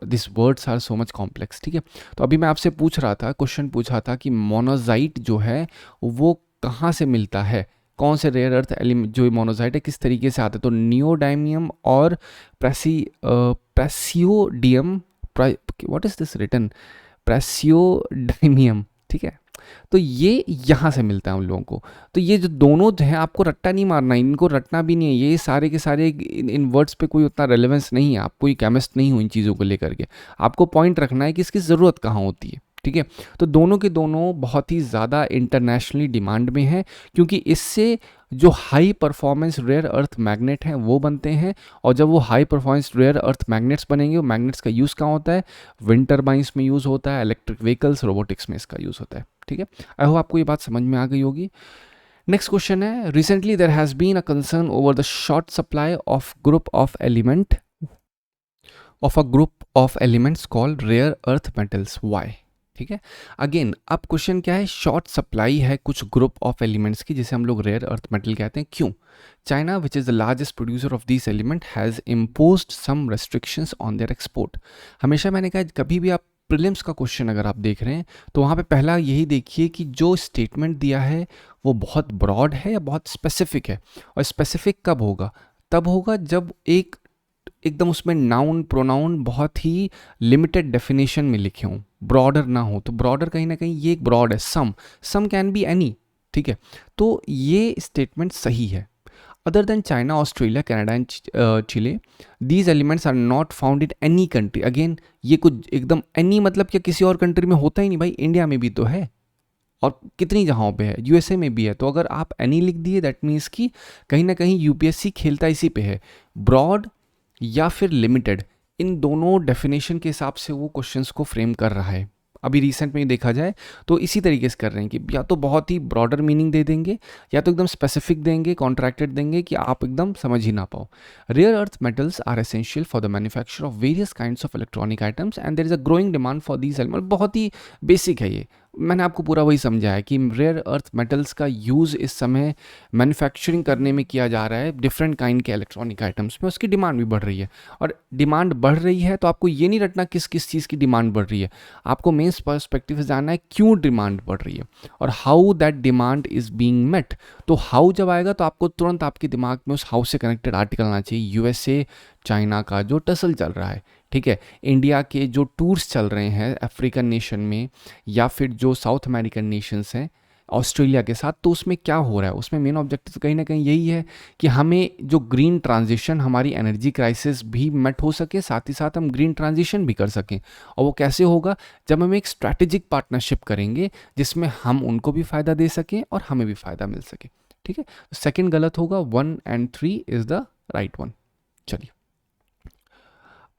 this words are so much complex, ठीक है। तो अभी मैं आपसे पूछ रहा था, क्वेश्चन पूछा था कि मोनोजाइट जो है वो कहाँ से मिलता है, कौन से रेयर अर्थ एलिमेंट जो मोनोजाइट है किस तरीके से आता है, तो नियोडाइमियम और प्रेसियोडियम, व्हाट इज दिस रिटन, प्रेसियोडाइमियम, ठीक है। तो ये यहाँ से मिलता है उन लोगों को। तो ये जो दोनों जो हैं आपको रट्टा नहीं मारना है, इनको रटना भी नहीं है, ये सारे के सारे इन वर्ड्स पे कोई उतना रेलेवेंस नहीं है, आप कोई केमिस्ट नहीं हो इन चीज़ों को लेकर के। आपको पॉइंट रखना है कि इसकी ज़रूरत कहाँ होती है, ठीक है। तो दोनों के दोनों बहुत ही ज़्यादा इंटरनेशनली डिमांड में हैं, क्योंकि इससे जो high performance rare earth magnet हैं वो बनते हैं। और जब वो high performance rare earth magnets बनेंगे, वो मैग्नेट्स का यूज़ कहाँ होता है, विंड टर्बाइंस में यूज़ होता है, इलेक्ट्रिक व्हीकल्स, रोबोटिक्स में इसका यूज़ होता है, ठीक है। आई होप आपको ये बात समझ में आ गई होगी। नेक्स्ट क्वेश्चन है, recently there has been a concern over the short supply of group of element of a group of elements called rare earth metals, why, ठीक है। अगेन अब क्वेश्चन क्या है, शॉर्ट सप्लाई है कुछ ग्रुप ऑफ एलिमेंट्स की जिसे हम लोग रेयर अर्थ मेटल कहते हैं, क्यों। China which is the largest producer of this element has imposed some restrictions on their export. हमेशा मैंने कहा कभी भी आप प्रीलिम्स का क्वेश्चन अगर आप देख रहे हैं तो वहाँ पे पहला यही देखिए कि जो स्टेटमेंट दिया है वो बहुत ब्रॉड है या बहुत स्पेसिफिक है। और स्पेसिफिक कब होगा, तब होगा जब एकदम उसमें नाउन प्रोनाउन बहुत ही लिमिटेड डेफिनेशन में लिखे हों, ब्रॉडर ना हो। तो ब्रॉडर कहीं ना कहीं ये एक ब्रॉड है, सम कैन बी एनी, ठीक है। तो ये स्टेटमेंट सही है। Other than China, Australia, Canada and Chile, these elements are not found in any country. अगेन ये कुछ एकदम एनी मतलब क्या किसी और कंट्री में होता ही नहीं भाई, इंडिया में भी तो है और कितनी जगहों पे है, यूएसए में भी है। तो अगर आप एनी लिख दिए दैट मीन्स कि कहीं ना कहीं यूपीएससी खेलता इसी पे है, ब्रॉड या फिर लिमिटेड, इन दोनों डेफिनेशन के हिसाब से वो क्वेश्चंस को फ्रेम कर रहा है। अभी रिसेंट में देखा जाए तो इसी तरीके से कर रहे हैं कि या तो बहुत ही ब्रॉडर मीनिंग दे देंगे या तो एकदम स्पेसिफिक देंगे, कॉन्ट्रैक्टेड देंगे कि आप एकदम समझ ही ना पाओ। Rare earth metals are essential for the manufacture of various kinds of electronic items and there is a growing demand for these element. बहुत ही बेसिक है ये, मैंने आपको पूरा वही समझाया कि रेयर अर्थ मेटल्स का यूज़ इस समय मैन्युफैक्चरिंग करने में किया जा रहा है डिफरेंट काइंड के इलेक्ट्रॉनिक आइटम्स में, उसकी डिमांड भी बढ़ रही है। और डिमांड बढ़ रही है तो आपको ये नहीं रटना किस किस चीज़ की डिमांड बढ़ रही है, आपको मेन पर्सपेक्टिव से जानना है क्यों डिमांड बढ़ रही है और how that demand is being met. तो हाउ जब आएगा तो आपको तुरंत आपके दिमाग में उस हाउ से कनेक्टेड आर्टिकल आना चाहिए। यूएसए चाइना का जो टसल चल रहा है, ठीक है, इंडिया के जो टूर्स चल रहे हैं अफ्रीकन नेशन में या फिर जो साउथ अमेरिकन नेशंस हैं ऑस्ट्रेलिया के साथ, तो उसमें क्या हो रहा है, उसमें मेन ऑब्जेक्टिव कहीं ना कहीं यही है कि हमें जो ग्रीन ट्रांजिशन, हमारी एनर्जी क्राइसिस भी मेट हो सके, साथ ही साथ हम ग्रीन ट्रांजिशन भी कर सकें। और वो कैसे होगा, जब हम एक स्ट्रैटेजिक पार्टनरशिप करेंगे जिसमें हम उनको भी फ़ायदा दे सकें और हमें भी फ़ायदा मिल सके, ठीक है। सेकेंड गलत होगा, 1 and 3 is the right one. चलिए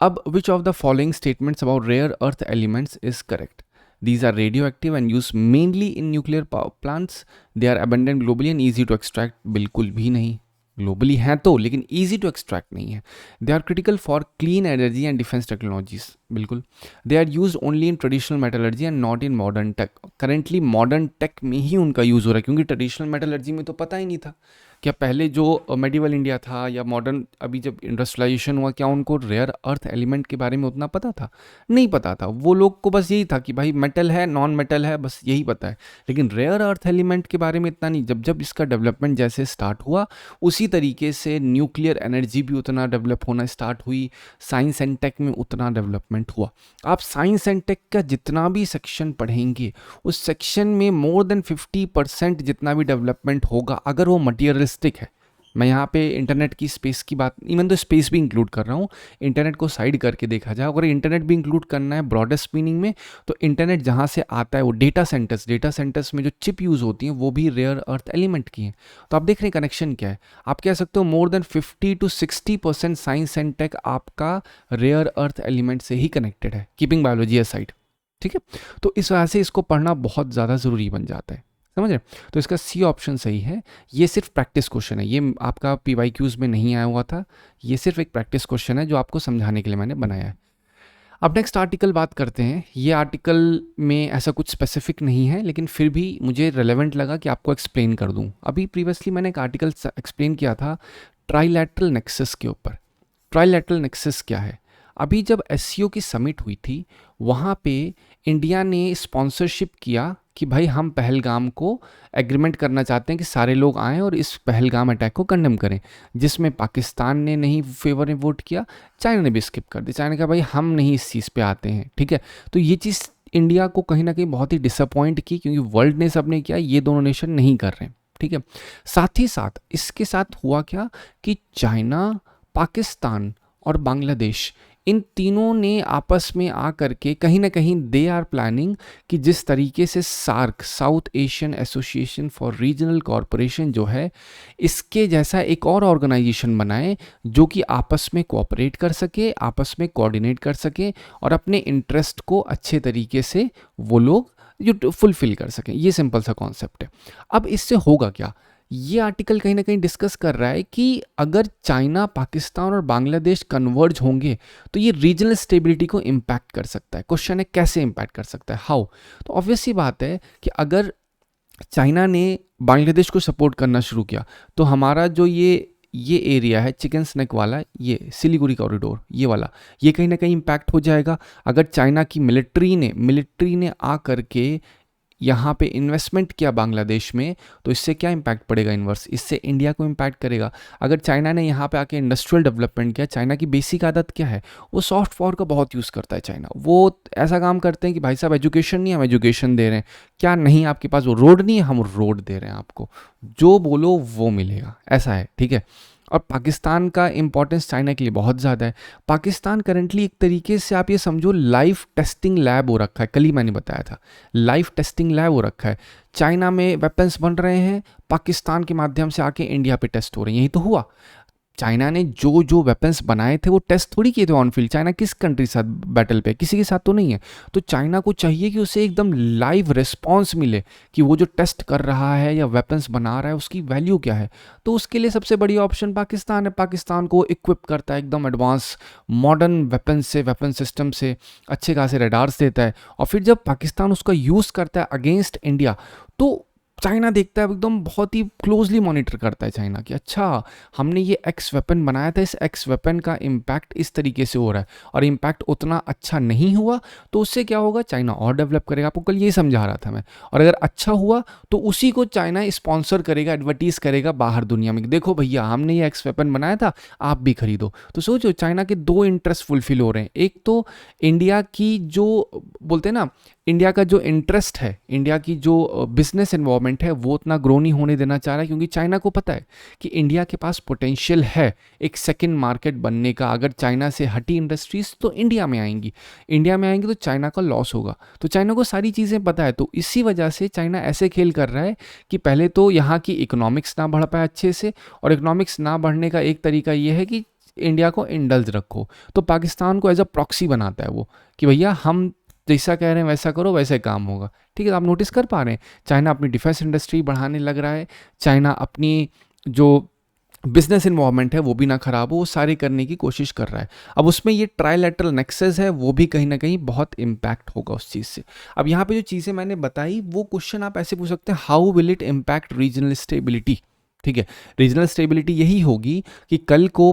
अब which of the following statements about rare earth elements is correct? These are radioactive and used mainly in nuclear power plants. They are abundant globally and easy to extract. बिल्कुल भी नहीं, globally हैं तो, लेकिन easy to extract नहीं है। They are critical for clean energy and defense technologies. बिल्कुल। They are used only in traditional metallurgy and not in modern tech. Currently modern tech में ही उनका यूज़ हो रहा है, क्योंकि ट्रेडिशनल मेटलर्जी में तो पता ही नहीं था। क्या पहले जो मेडिवल इंडिया था या मॉडर्न अभी जब इंडस्ट्रियलाइजेशन हुआ, क्या उनको रेयर अर्थ एलिमेंट के बारे में उतना पता था? नहीं पता था। वो लोग को बस यही था कि भाई मेटल है, नॉन मेटल है, बस यही पता है। लेकिन रेयर अर्थ एलिमेंट के बारे में इतना नहीं। जब जब इसका डेवलपमेंट जैसे स्टार्ट हुआ, उसी तरीके से न्यूक्लियर एनर्जी भी उतना डेवलप होना स्टार्ट हुई, साइंस एंड टेक में उतना डेवलपमेंट हुआ। आप साइंस एंड टेक का जितना भी सेक्शन पढ़ेंगे, उस सेक्शन में मोर देन 50% जितना भी डेवलपमेंट होगा, अगर वो मटीरियलिस्टिक है। मैं यहाँ पे इंटरनेट की स्पेस की बात, इवन तो स्पेस भी इंक्लूड कर रहा हूँ, इंटरनेट को साइड करके देखा जाए, अगर इंटरनेट भी इंक्लूड करना है ब्रॉडेस्ट मीनिंग में, तो इंटरनेट जहाँ से आता है वो डेटा सेंटर्स में जो चिप यूज़ होती हैं वो भी रेयर अर्थ एलिमेंट की हैं। तो आप देख रहे हैं कनेक्शन क्या है। आप कह सकते हो more than 50 to 60% science and tech आपका रेयर अर्थ एलिमेंट से ही कनेक्टेड है, कीपिंग बायोलॉजी असाइड, ठीक है। तो इस वजह से इसको पढ़ना बहुत ज़्यादा ज़रूरी बन जाता है, समझ रहे। तो इसका सी ऑप्शन सही है। ये सिर्फ प्रैक्टिस क्वेश्चन है, ये आपका PYQs में नहीं आया हुआ था, ये सिर्फ एक प्रैक्टिस क्वेश्चन है जो आपको समझाने के लिए मैंने बनाया है। अब नेक्स्ट आर्टिकल बात करते हैं। ये आर्टिकल में ऐसा कुछ स्पेसिफिक नहीं है, लेकिन फिर भी मुझे रेलेवेंट लगा कि आपको एक्सप्लेन कर दूं। अभी प्रीवियसली मैंने एक आर्टिकल एक्सप्लेन किया था ट्राइलैटरल नेक्सस के ऊपर। ट्राइलैटरल नेक्सस क्या है? अभी जब एससीओ की समिट हुई थी, वहाँ पे इंडिया ने स्पॉन्सरशिप किया कि भाई हम पहलगाम को एग्रीमेंट करना चाहते हैं कि सारे लोग आएँ और इस पहलगाम अटैक को कंडेम करें, जिसमें पाकिस्तान ने नहीं फेवर में वोट किया, चाइना ने भी स्किप कर दिया। चाइना ने कहा भाई हम नहीं इस चीज़ पे आते हैं, ठीक है। तो ये चीज़ इंडिया को कहीं ना कहीं बहुत ही डिसअपॉइंट की, क्योंकि वर्ल्ड ने सबने किया, ये दोनों नेशन नहीं कर रहे हैं, ठीक है। साथ ही साथ इसके साथ हुआ क्या कि चाइना, पाकिस्तान और बांग्लादेश, इन तीनों ने आपस में आ करके कहीं ना कहीं दे आर प्लानिंग कि जिस तरीके से SAARC, South Asian Association for Regional Corporation जो है, इसके जैसा एक और ऑर्गेनाइजेशन बनाए जो कि आपस में कोऑपरेट कर सके, आपस में कोऑर्डिनेट कर सके और अपने इंटरेस्ट को अच्छे तरीके से वो लोग जो फुलफिल कर सकें। ये सिंपल सा कॉन्सेप्ट है। अब इससे होगा क्या, ये आर्टिकल कहीं ना कहीं डिस्कस कर रहा है कि अगर चाइना, पाकिस्तान और बांग्लादेश कन्वर्ज होंगे तो ये रीजनल स्टेबिलिटी को इम्पैक्ट कर सकता है। क्वेश्चन है कैसे इम्पैक्ट कर सकता है, हाउ। तो ऑब्वियस सी बात है कि अगर चाइना ने बांग्लादेश को सपोर्ट करना शुरू किया तो हमारा जो ये एरिया है चिकन स्नेक वाला, ये सिलीगुड़ी कॉरिडोर, ये वाला, ये कहीं ना कहीं इम्पैक्ट हो जाएगा। अगर चाइना की मिलिट्री ने आ करके यहाँ पे इन्वेस्टमेंट किया बांग्लादेश में, तो इससे क्या इम्पैक्ट पड़ेगा इन्वर्स, इससे इंडिया को इम्पैक्ट करेगा। अगर चाइना ने यहाँ पे आके इंडस्ट्रियल डेवलपमेंट किया, चाइना की बेसिक आदत क्या है, वो सॉफ्ट पावर का बहुत यूज़ करता है चाइना। वो ऐसा काम करते हैं कि भाई साहब एजुकेशन नहीं, हम एजुकेशन दे रहे हैं, क्या नहीं आपके पास वो रोड नहीं है, हम रोड दे रहे हैं आपको, जो बोलो वो मिलेगा, ऐसा है, ठीक है। और पाकिस्तान का इंपॉर्टेंस चाइना के लिए बहुत ज़्यादा है। पाकिस्तान करंटली एक तरीके से आप ये समझो लाइव टेस्टिंग लैब हो रखा है, कल ही मैंने बताया था, लाइव टेस्टिंग लैब हो रखा है। चाइना में वेपन्स बन रहे हैं, पाकिस्तान के माध्यम से आके इंडिया पे टेस्ट हो रहे हैं, यही तो हुआ। चाइना ने जो जो वेपन्स बनाए थे वो टेस्ट थोड़ी किए थे ऑन फील्ड। चाइना किस कंट्री के साथ बैटल पे, किसी के साथ तो नहीं है। तो चाइना को चाहिए कि उसे एकदम लाइव रिस्पॉन्स मिले कि वो जो टेस्ट कर रहा है या वेपन्स बना रहा है उसकी वैल्यू क्या है। तो उसके लिए सबसे बड़ी ऑप्शन पाकिस्तान है। पाकिस्तान को इक्विप करता है एकदम एडवांस मॉडर्न वेपन से, वेपन सिस्टम से, अच्छे खासे रडार्स देता है। और फिर जब पाकिस्तान उसका यूज़ करता है अगेंस्ट इंडिया, तो चाइना देखता है, एकदम बहुत ही क्लोजली मॉनिटर करता है चाइना कि अच्छा हमने ये एक्स वेपन बनाया था, इस एक्स वेपन का इम्पैक्ट इस तरीके से हो रहा है और इम्पैक्ट उतना अच्छा नहीं हुआ, तो उससे क्या होगा, चाइना और डेवलप करेगा। आपको कल ये समझा रहा था मैं। और अगर अच्छा हुआ तो उसी को चाइना स्पॉन्सर करेगा, एडवर्टीज़ करेगा बाहर दुनिया में, देखो भैया हमने ये एक्स वेपन बनाया था, आप भी खरीदो। तो सोचो चाइना के दो इंटरेस्ट फुलफिल हो रहे हैं। एक तो इंडिया की जो बोलते हैं ना, इंडिया का जो इंटरेस्ट है, इंडिया की जो बिजनेस एनवायरनमेंट है, वो उतना ग्रो नहीं होने देना चाह रहा है, क्योंकि चाइना को पता है कि इंडिया के पास पोटेंशियल है एक सेकंड मार्केट बनने का। अगर चाइना से हटी इंडस्ट्रीज तो इंडिया में आएंगी, इंडिया में आएंगी तो चाइना का लॉस होगा। तो चाइना को सारी चीज़ें पता है। तो इसी वजह से चाइना ऐसे खेल कर रहा है कि पहले तो यहाँ की इकोनॉमिक्स ना बढ़ पाए अच्छे से, और इकोनॉमिक्स ना बढ़ने का एक तरीका ये है कि इंडिया को इंडल्ज रखो। तो पाकिस्तान को एज अ प्रॉक्सी बनाता है वो कि भैया हम जैसा कह रहे हैं वैसा करो, वैसे काम होगा, ठीक है। आप नोटिस कर पा रहे हैं चाइना अपनी डिफेंस इंडस्ट्री बढ़ाने लग रहा है, चाइना अपनी जो बिजनेस इन्वॉल्वमेंट है वो भी ना खराब हो, वो सारे करने की कोशिश कर रहा है। अब उसमें ये ट्राइलेटरल नेक्सस है, वो भी कहीं ना कहीं बहुत इम्पैक्ट होगा उस चीज़ से। अब यहाँ पे जो चीज़ें मैंने बताई वो क्वेश्चन आप ऐसे पूछ सकते हैं, how will it impact regional stability, ठीक है। रीजनल स्टेबिलिटी यही होगी कि कल को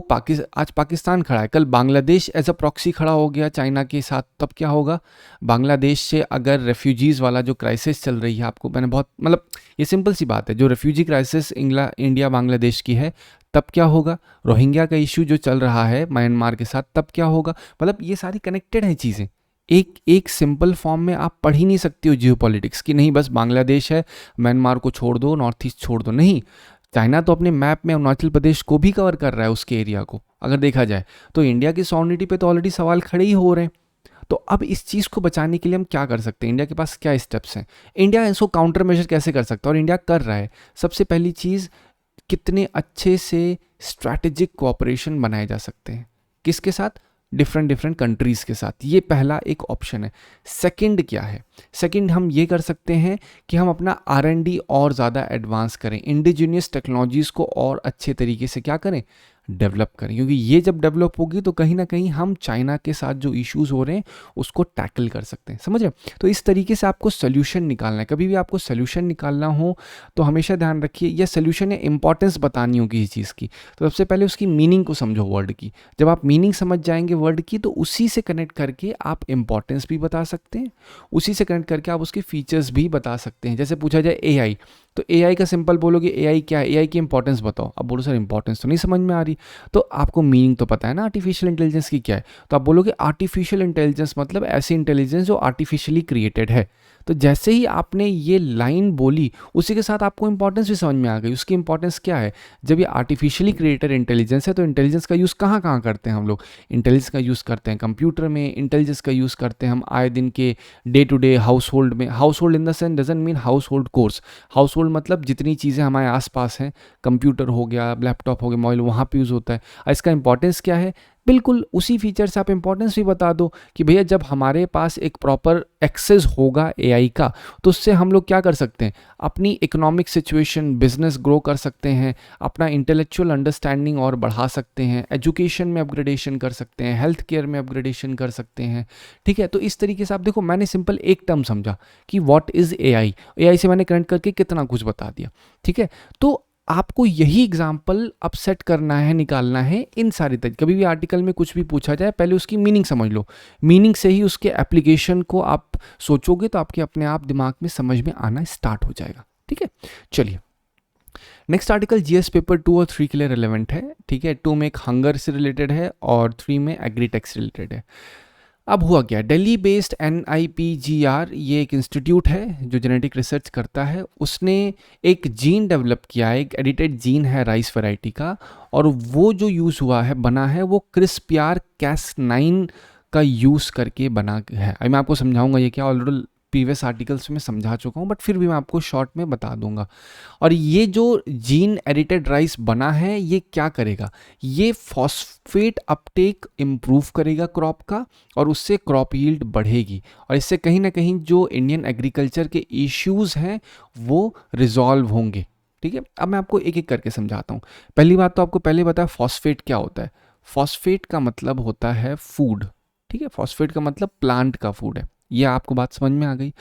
आज पाकिस्तान खड़ा है, कल बांग्लादेश एज अ प्रॉक्सी खड़ा हो गया चाइना के साथ, तब क्या होगा। बांग्लादेश से अगर रेफ्यूजीज़ वाला जो क्राइसिस चल रही है, आपको मैंने बहुत मतलब ये सिंपल सी बात है, जो रेफ्यूजी क्राइसिस इंडिया बांग्लादेश की है, तब क्या होगा। रोहिंग्या का इशू जो चल रहा है म्यांमार के साथ, तब क्या होगा। मतलब ये सारी कनेक्टेड हैं चीज़ें। एक सिंपल फॉर्म में आप पढ़ ही नहीं सकती हो जियो पॉलिटिक्स की, नहीं बस बांग्लादेश है, म्यांमार को छोड़ दो, नॉर्थ ईस्ट छोड़ दो, नहीं। चाइना तो अपने मैप में अरुणाचल प्रदेश को भी कवर कर रहा है, उसके एरिया को अगर देखा जाए तो। इंडिया की सॉवरेनिटी पे तो ऑलरेडी सवाल खड़े ही हो रहे हैं। तो अब इस चीज़ को बचाने के लिए हम क्या कर सकते हैं, इंडिया के पास क्या स्टेप्स हैं, इंडिया इसको काउंटर मेजर कैसे कर सकता है, और इंडिया कर रहा है। सबसे पहली चीज़, कितने अच्छे से स्ट्रैटेजिक कोऑपरेशन बनाए जा सकते हैं, किसके साथ, डिफरेंट कंट्रीज़ के साथ। ये पहला एक ऑप्शन है। सेकंड क्या है, सेकंड हम ये कर सकते हैं कि हम अपना R&D और ज़्यादा एडवांस करें, इंडिजिनियस टेक्नोलॉजीज़ को और अच्छे तरीके से क्या करें, डेवलप करें, क्योंकि ये जब डेवलप होगी तो कहीं ना कहीं हम चाइना के साथ जो इश्यूज हो रहे हैं उसको टैकल कर सकते हैं, समझ रहे? तो इस तरीके से आपको सोल्यूशन निकालना है। कभी भी आपको सोल्यूशन निकालना हो तो हमेशा ध्यान रखिए, या सोल्यूशन या इंपॉर्टेंस बतानी हो किसी चीज़ की, तो सबसे पहले उसकी मीनिंग को समझो वर्ड की। जब आप मीनिंग समझ जाएंगे वर्ड की तो उसी से कनेक्ट करके आप इंपॉर्टेंस भी बता सकते हैं, उसी से कनेक्ट करके आप उसके फीचर्स भी बता सकते हैं। जैसे पूछा जाए एआई, तो एआई का सिंपल बोलोगे एआई क्या है, एआई की इंपॉर्टेंस बताओ। अब बोलो सर इंपॉर्टेंस तो नहीं समझ में आ रही, तो आपको मीनिंग तो पता है ना आर्टिफिशियल इंटेलिजेंस की क्या है, तो आप बोलोगे आर्टिफिशियल इंटेलिजेंस मतलब ऐसी इंटेलिजेंस जो आर्टिफिशियली क्रिएटेड है। तो जैसे ही आपने ये लाइन बोली उसी के साथ आपको इंपॉर्टेंस भी समझ में आ गई। उसकी इंपॉर्टेंस क्या है, जब ये आर्टिफिशियली क्रिएटेड इंटेलिजेंस है तो इंटेलिजेंस का यूज़ कहाँ कहाँ करते हैं हम लोग? इंटेलिजेंस का यूज़ करते हैं कंप्यूटर में, इंटेलिजेंस का यूज़ करते हैं हम आए दिन के day to day household में। Household in the sense doesn't mean household course, household मतलब जितनी चीज़ें हमारे आसपास हैं, कंप्यूटर हो गया, लैपटॉप हो गया, मोबाइल, वहाँ पे यूज़ होता है। इसका इंपॉर्टेंस क्या है? बिल्कुल उसी फीचर से आप इंपॉर्टेंस भी बता दो कि भैया जब हमारे पास एक प्रॉपर एक्सेस होगा एआई का तो उससे हम लोग क्या कर सकते हैं, अपनी इकोनॉमिक सिचुएशन, बिजनेस ग्रो कर सकते हैं, अपना इंटेलेक्चुअल अंडरस्टैंडिंग और बढ़ा सकते हैं, एजुकेशन में अपग्रेडेशन कर सकते हैं, हेल्थ केयर में अपग्रेडेशन कर सकते हैं। ठीक है, तो इस तरीके से आप देखो, मैंने सिंपल एक टर्म समझा कि व्हाट इज़ एआई, एआई से मैंने कनेक्ट करके कितना कुछ बता दिया। ठीक है, तो आपको यही एग्जाम्पल अब सेट करना है, निकालना है इन सारी तरीके। कभी भी आर्टिकल में कुछ भी पूछा जाए पहले उसकी मीनिंग समझ लो, मीनिंग से ही उसके एप्लीकेशन को आप सोचोगे तो आपके अपने आप दिमाग में समझ में आना स्टार्ट हो जाएगा। ठीक है, चलिए नेक्स्ट आर्टिकल जीएस पेपर 2 और 3 के लिए रिलेवेंट है। ठीक है, 2 में एक हंगर से रिलेटेड है और 3 में एग्रीटेक से रिलेटेड है। अब हुआ क्या, दिल्ली बेस्ड NIPGR, ये एक इंस्टीट्यूट है जो जेनेटिक रिसर्च करता है। उसने एक जीन डेवलप किया है, एक एडिटेड जीन है राइस वैरायटी का, और वो जो यूज़ हुआ है, बना है, वो CRISPR-Cas9 का यूज़ करके बना है। अभी मैं आपको समझाऊंगा ये क्या, ऑलरेडी प्रीवियस आर्टिकल्स में समझा चुका हूँ, बट फिर भी मैं आपको शॉर्ट में बता दूंगा। और ये जो जीन एडिटेड राइस बना है ये क्या करेगा, ये फॉस्फेट अपटेक इम्प्रूव करेगा क्रॉप का, और उससे क्रॉप यील्ड बढ़ेगी, और इससे कहीं ना कहीं जो इंडियन एग्रीकल्चर के इश्यूज हैं वो रिजॉल्व होंगे। ठीक है, अब मैं आपको एक एक करके समझाता हूँ। पहली बात तो आपको पहले बताया फॉस्फेट क्या होता है। फॉस्फेट का मतलब होता है फूड। ठीक है, फॉस्फेट का मतलब प्लांट का फूड है, ये आपको बात समझ में आ गई।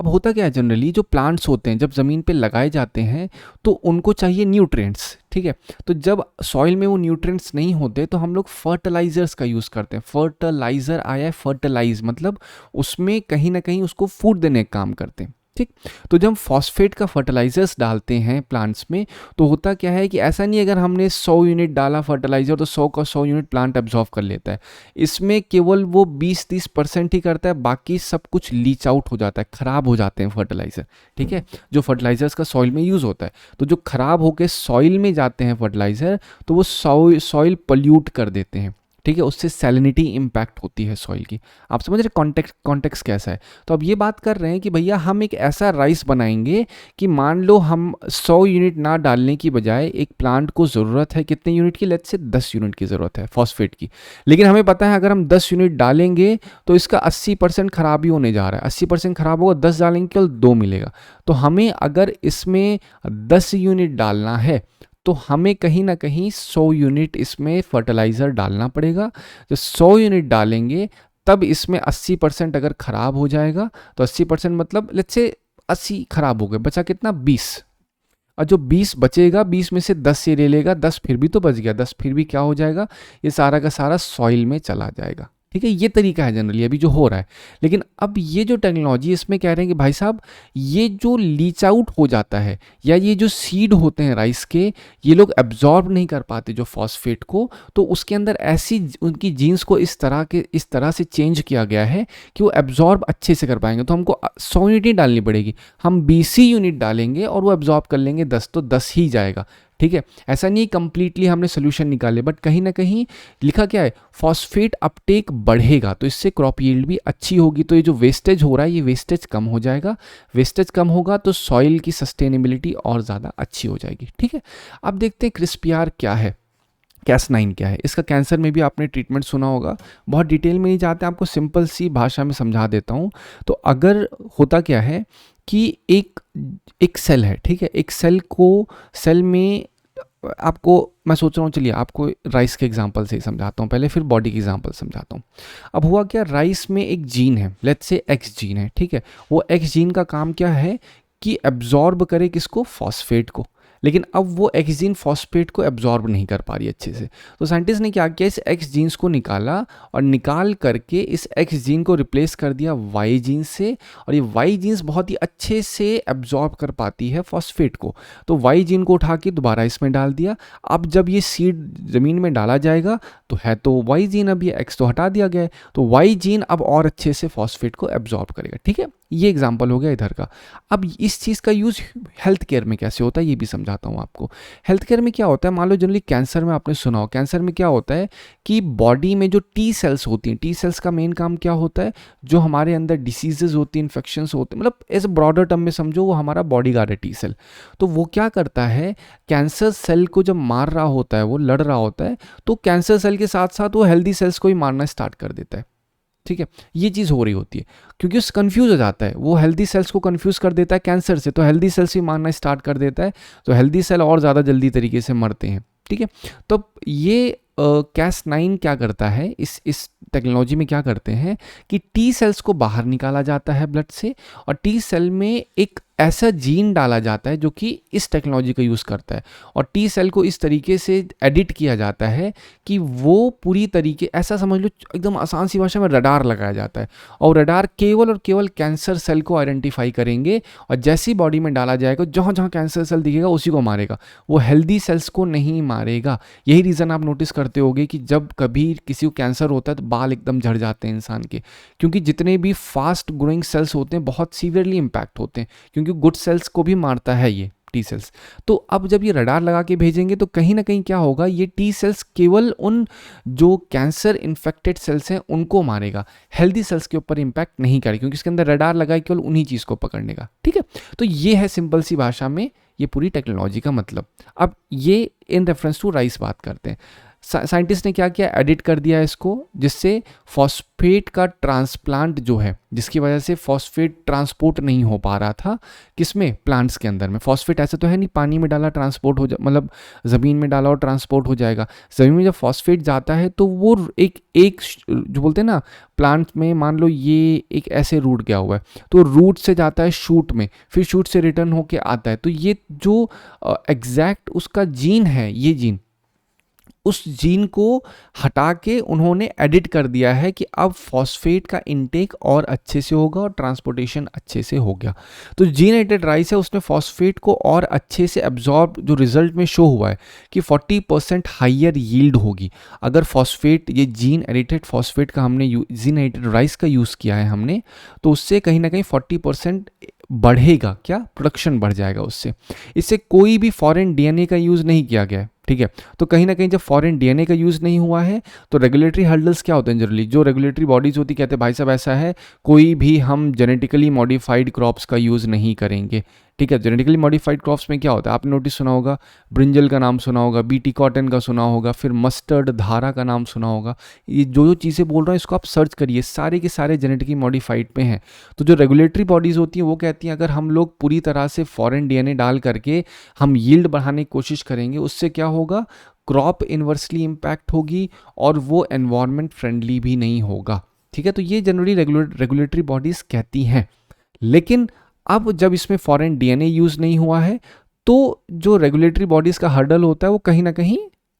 अब होता क्या है, जनरली जो प्लांट्स होते हैं जब ज़मीन पे लगाए जाते हैं तो उनको चाहिए न्यूट्रिएंट्स। ठीक है, तो जब सॉइल में वो न्यूट्रिएंट्स नहीं होते तो हम लोग फर्टिलाइजर्स का यूज़ करते हैं। फर्टिलाइजर आया है, फर्टिलाइज मतलब उसमें कहीं ना कहीं उसको फूड देने का काम करते हैं। ठीक, तो जब हम फॉस्फेट का फर्टिलाइजर्स डालते हैं प्लांट्स में तो होता क्या है कि ऐसा नहीं अगर हमने 100 यूनिट डाला फर्टिलाइजर तो 100 का 100 यूनिट प्लांट एब्जॉर्व कर लेता है। इसमें केवल वो 20-30% ही करता है, बाकी सब कुछ लीच आउट हो जाता है, खराब हो जाते हैं फर्टिलाइजर। ठीक है, जो फर्टिलाइजर्स का सॉइल में यूज़ होता है, तो जो खराब होकर सॉइल में जाते हैं फर्टिलाइजर तो वो सॉइल पल्यूट कर देते हैं। ठीक है, उससे सैलिनिटी इम्पैक्ट होती है सॉइल की। आप समझ रहे कॉन्टेक्स्ट कैसा है। तो अब ये बात कर रहे हैं कि भैया हम एक ऐसा राइस बनाएंगे कि मान लो हम 100 यूनिट ना डालने की बजाय एक प्लांट को ज़रूरत है कितने यूनिट की, लेट्स से 10 यूनिट की ज़रूरत है फॉस्फेट की, लेकिन हमें पता है अगर हम 10 यूनिट डालेंगे तो इसका 80% खराब ही होने जा रहा है। 80% खराब होगा, 10 डालेंगे केवल 2 मिलेगा। तो हमें अगर इसमें 10 यूनिट डालना है तो हमें कहीं ना कहीं 100 यूनिट इसमें फर्टिलाइज़र डालना पड़ेगा। जो 100 यूनिट डालेंगे तब इसमें 80% अगर ख़राब हो जाएगा तो 80% मतलब लेट्स से 80 ख़राब हो गए, बचा कितना, 20। और जो 20 बचेगा 20 में से 10 ये ले लेगा, 10 फिर भी तो बच गया, 10 फिर भी क्या हो जाएगा, ये सारा का सारा सॉइल में चला जाएगा। ठीक है, ये तरीका है जनरली अभी जो हो रहा है। लेकिन अब ये जो टेक्नोलॉजी इसमें कह रहे हैं कि भाई साहब ये जो लीच आउट हो जाता है या ये जो सीड होते हैं राइस के, ये लोग एब्जॉर्ब नहीं कर पाते जो फॉस्फेट को, तो उसके अंदर ऐसी उनकी जीन्स को इस तरह से चेंज किया गया है कि वो एब्जॉर्ब अच्छे से कर पाएंगे। तो हमको 100 यूनिट नहीं डालनी पड़ेगी, हम 20 ही यूनिट डालेंगे और वो एब्जॉर्ब कर लेंगे 10, तो 10 ही जाएगा। ठीक है, ऐसा नहीं कंप्लीटली हमने सोल्यूशन निकाले, बट कहीं ना कहीं लिखा क्या है, फॉस्फेट अपटेक बढ़ेगा तो इससे क्रॉप यील्ड भी अच्छी होगी। तो ये जो वेस्टेज हो रहा है ये वेस्टेज कम हो जाएगा, वेस्टेज कम होगा तो सॉइल की सस्टेनेबिलिटी और ज़्यादा अच्छी हो जाएगी। ठीक है, अब देखते हैं CRISPR क्या है, Cas9 क्या है। इसका कैंसर में भी आपने ट्रीटमेंट सुना होगा, बहुत डिटेल में नहीं जाते, आपको सिंपल सी भाषा में समझा देता हूँ। तो अगर होता क्या है कि एक सेल है, ठीक है, एक सेल में आपको मैं सोच रहा हूँ, चलिए आपको राइस के एग्जांपल से ही समझाता हूँ पहले, फिर बॉडी के एग्जांपल समझाता हूँ। अब हुआ क्या, राइस में एक जीन है, लेट्स से एक्स जीन है, ठीक है। वो एक्स जीन का काम क्या है कि एब्जॉर्ब करे किसको, फॉस्फेट को। लेकिन अब वो एक्स जीन फॉस्फेट को एब्जॉर्ब नहीं कर पा रही अच्छे से। तो साइंटिस्ट ने क्या किया, इस एक्स जीन्स को निकाला और निकाल करके इस एक्स जीन को रिप्लेस कर दिया वाई जीन से। और ये वाई जीन्स बहुत ही अच्छे से एब्जॉर्ब कर पाती है फॉस्फेट को। तो वाई जीन को उठा के दोबारा इसमें डाल दिया। अब जब ये सीड ज़मीन में डाला जाएगा तो है तो वाई जीन, अब ये एक्स तो हटा दिया गया है, तो वाई जीन अब और अच्छे से फॉस्फेट को एब्जॉर्ब करेगा, ठीक है। ये एग्जाम्पल हो गया इधर का। अब इस चीज़ का यूज़ हेल्थ केयर में कैसे होता है ये भी समझाता हूँ आपको। हेल्थ केयर में क्या होता है, मान लो जनरली कैंसर में आपने सुना हो, कैंसर में क्या होता है कि बॉडी में जो टी सेल्स होती हैं, टी सेल्स का मेन काम क्या होता है, जो हमारे अंदर डिसीजेज होती हैं, इन्फेक्शंस होते हैं, मतलब एज ब्रॉडर टर्म में समझो वो हमारा बॉडी गार्ड है टी सेल। तो वो क्या करता है, कैंसर सेल को जब मार रहा होता है, वो लड़ रहा होता है, तो कैंसर सेल के साथ साथ वो हेल्दी सेल्स को ही मारना स्टार्ट कर देता है, ठीक है। ये चीज़ हो रही होती है क्योंकि उस कंफ्यूज हो जाता है, वो हेल्दी सेल्स को कंफ्यूज कर देता है कैंसर से, तो हेल्दी सेल्स ही मारना स्टार्ट कर देता है, तो हेल्दी सेल और ज़्यादा जल्दी तरीके से मरते हैं, ठीक है। तो ये Cas9 क्या करता है, इस टेक्नोलॉजी में क्या करते हैं कि टी सेल्स को बाहर निकाला जाता है ब्लड से, और टी सेल में एक ऐसा जीन डाला जाता है जो कि इस टेक्नोलॉजी का यूज़ करता है, और टी सेल को इस तरीके से एडिट किया जाता है कि वो पूरी तरीके, ऐसा समझ लो एकदम आसान सी भाषा में रडार लगाया जाता है, और रडार केवल और केवल कैंसर सेल को आइडेंटिफाई करेंगे, और जैसी बॉडी में डाला जाएगा जहाँ जहाँ कैंसर सेल दिखेगा उसी को मारेगा, वो हेल्दी सेल्स को नहीं मारेगा। यही रीज़न आप नोटिस करते होगे कि जब कभी किसी को कैंसर होता है तो बाल एकदम झड़ जाते हैं इंसान के, क्योंकि जितने भी फास्ट ग्रोइंग सेल्स होते हैं बहुत सीवियरली इम्पैक्ट होते हैं, क्योंकि गुड सेल्स को भी मारता है ये टी सेल्स। तो अब जब ये रडार लगा के भेजेंगे तो कहीं ना कहीं क्या होगा, ये टी सेल्स केवल उन जो कैंसर इन्फेक्टेड सेल्स हैं उनको मारेगा, हेल्दी सेल्स के ऊपर इंपैक्ट नहीं करेगा, क्योंकि इसके अंदर रडार लगा है केवल उन्हीं चीज़ को पकड़ने का, ठीक है। तो ये है सिंपल सी भाषा में ये पूरी टेक्नोलॉजी का मतलब। अब ये इन रेफरेंस टू राइस बात करते हैं। साइंटिस्ट ने क्या किया, एडिट कर दिया इसको, जिससे फॉस्फेट का ट्रांसप्लांट जो है, जिसकी वजह से फॉस्फेट ट्रांसपोर्ट नहीं हो पा रहा था किसमें, प्लांट्स के अंदर में। फॉस्फेट ऐसा तो है नहीं पानी में डाला ट्रांसपोर्ट हो जा, मतलब ज़मीन में डाला और ट्रांसपोर्ट हो जाएगा। ज़मीन में जब फॉस्फेट जाता है तो वो एक जो बोलते हैं ना प्लांट में, मान लो ये एक ऐसे रूट गया हुआ है, तो रूट से जाता है शूट में, फिर शूट से रिटर्न होके आता है। तो ये जो एग्जैक्ट उसका जीन है, ये जीन, उस जीन को हटा के उन्होंने एडिट कर दिया है कि अब फॉस्फेट का इनटेक और अच्छे से होगा और ट्रांसपोर्टेशन अच्छे से हो गया। तो जीन एडिटेड राइस है, उसने फॉस्फेट को और अच्छे से एब्जॉर्ब, जो रिजल्ट में शो हुआ है कि 40% हाइयर यील्ड होगी अगर फॉस्फेट, ये जीन एडिटेड फॉस्फेट का हमने जीन एडिटेड राइस का यूज़ किया है हमने, तो उससे कहीं ना कहीं 40% बढ़ेगा, क्या प्रोडक्शन बढ़ जाएगा उससे। इससे कोई भी फॉरेन डीएनए का यूज़ नहीं किया गया है, ठीक है। तो कहीं ना कहीं जब फॉरेन डीएनए का यूज़ नहीं हुआ है तो रेगुलेटरी हर्डल्स क्या होते हैं, जनरली जो रेगुलेटरी बॉडीज़ होती कहते हैं भाई साहब ऐसा है, कोई भी हम जेनेटिकली मॉडिफाइड क्रॉप्स का यूज़ नहीं करेंगे, ठीक है। जेनेटिकली मॉडिफाइड क्रॉप्स में क्या होता है, आपने नोटिस सुना होगा, ब्रिंजल का नाम सुना होगा, बीटी कॉटन का सुना होगा, फिर मस्टर्ड, धारा का नाम सुना होगा। ये जो चीज़ें बोल रहा हूँ इसको आप सर्च करिए, सारे के सारे जेनेटिकली मॉडिफाइड पे हैं। तो जो रेगुलेटरी बॉडीज़ होती हैं वो कहती हैं अगर हम लोग पूरी तरह से फॉरेन डीएनए डाल करके हम यील्ड बढ़ाने की कोशिश करेंगे, उससे क्या होगा, क्रॉप इन्वर्सली इम्पैक्ट होगी और वो एनवायरनमेंट फ्रेंडली भी नहीं होगा, ठीक है। तो ये जनरली रेगुलेटरी बॉडीज़ कहती हैं। लेकिन अब जब इसमें फॉरेन डीएनए यूज़ नहीं हुआ है तो जो रेगुलेटरी बॉडीज़ का हर्डल होता है वो कहीं ना कहीं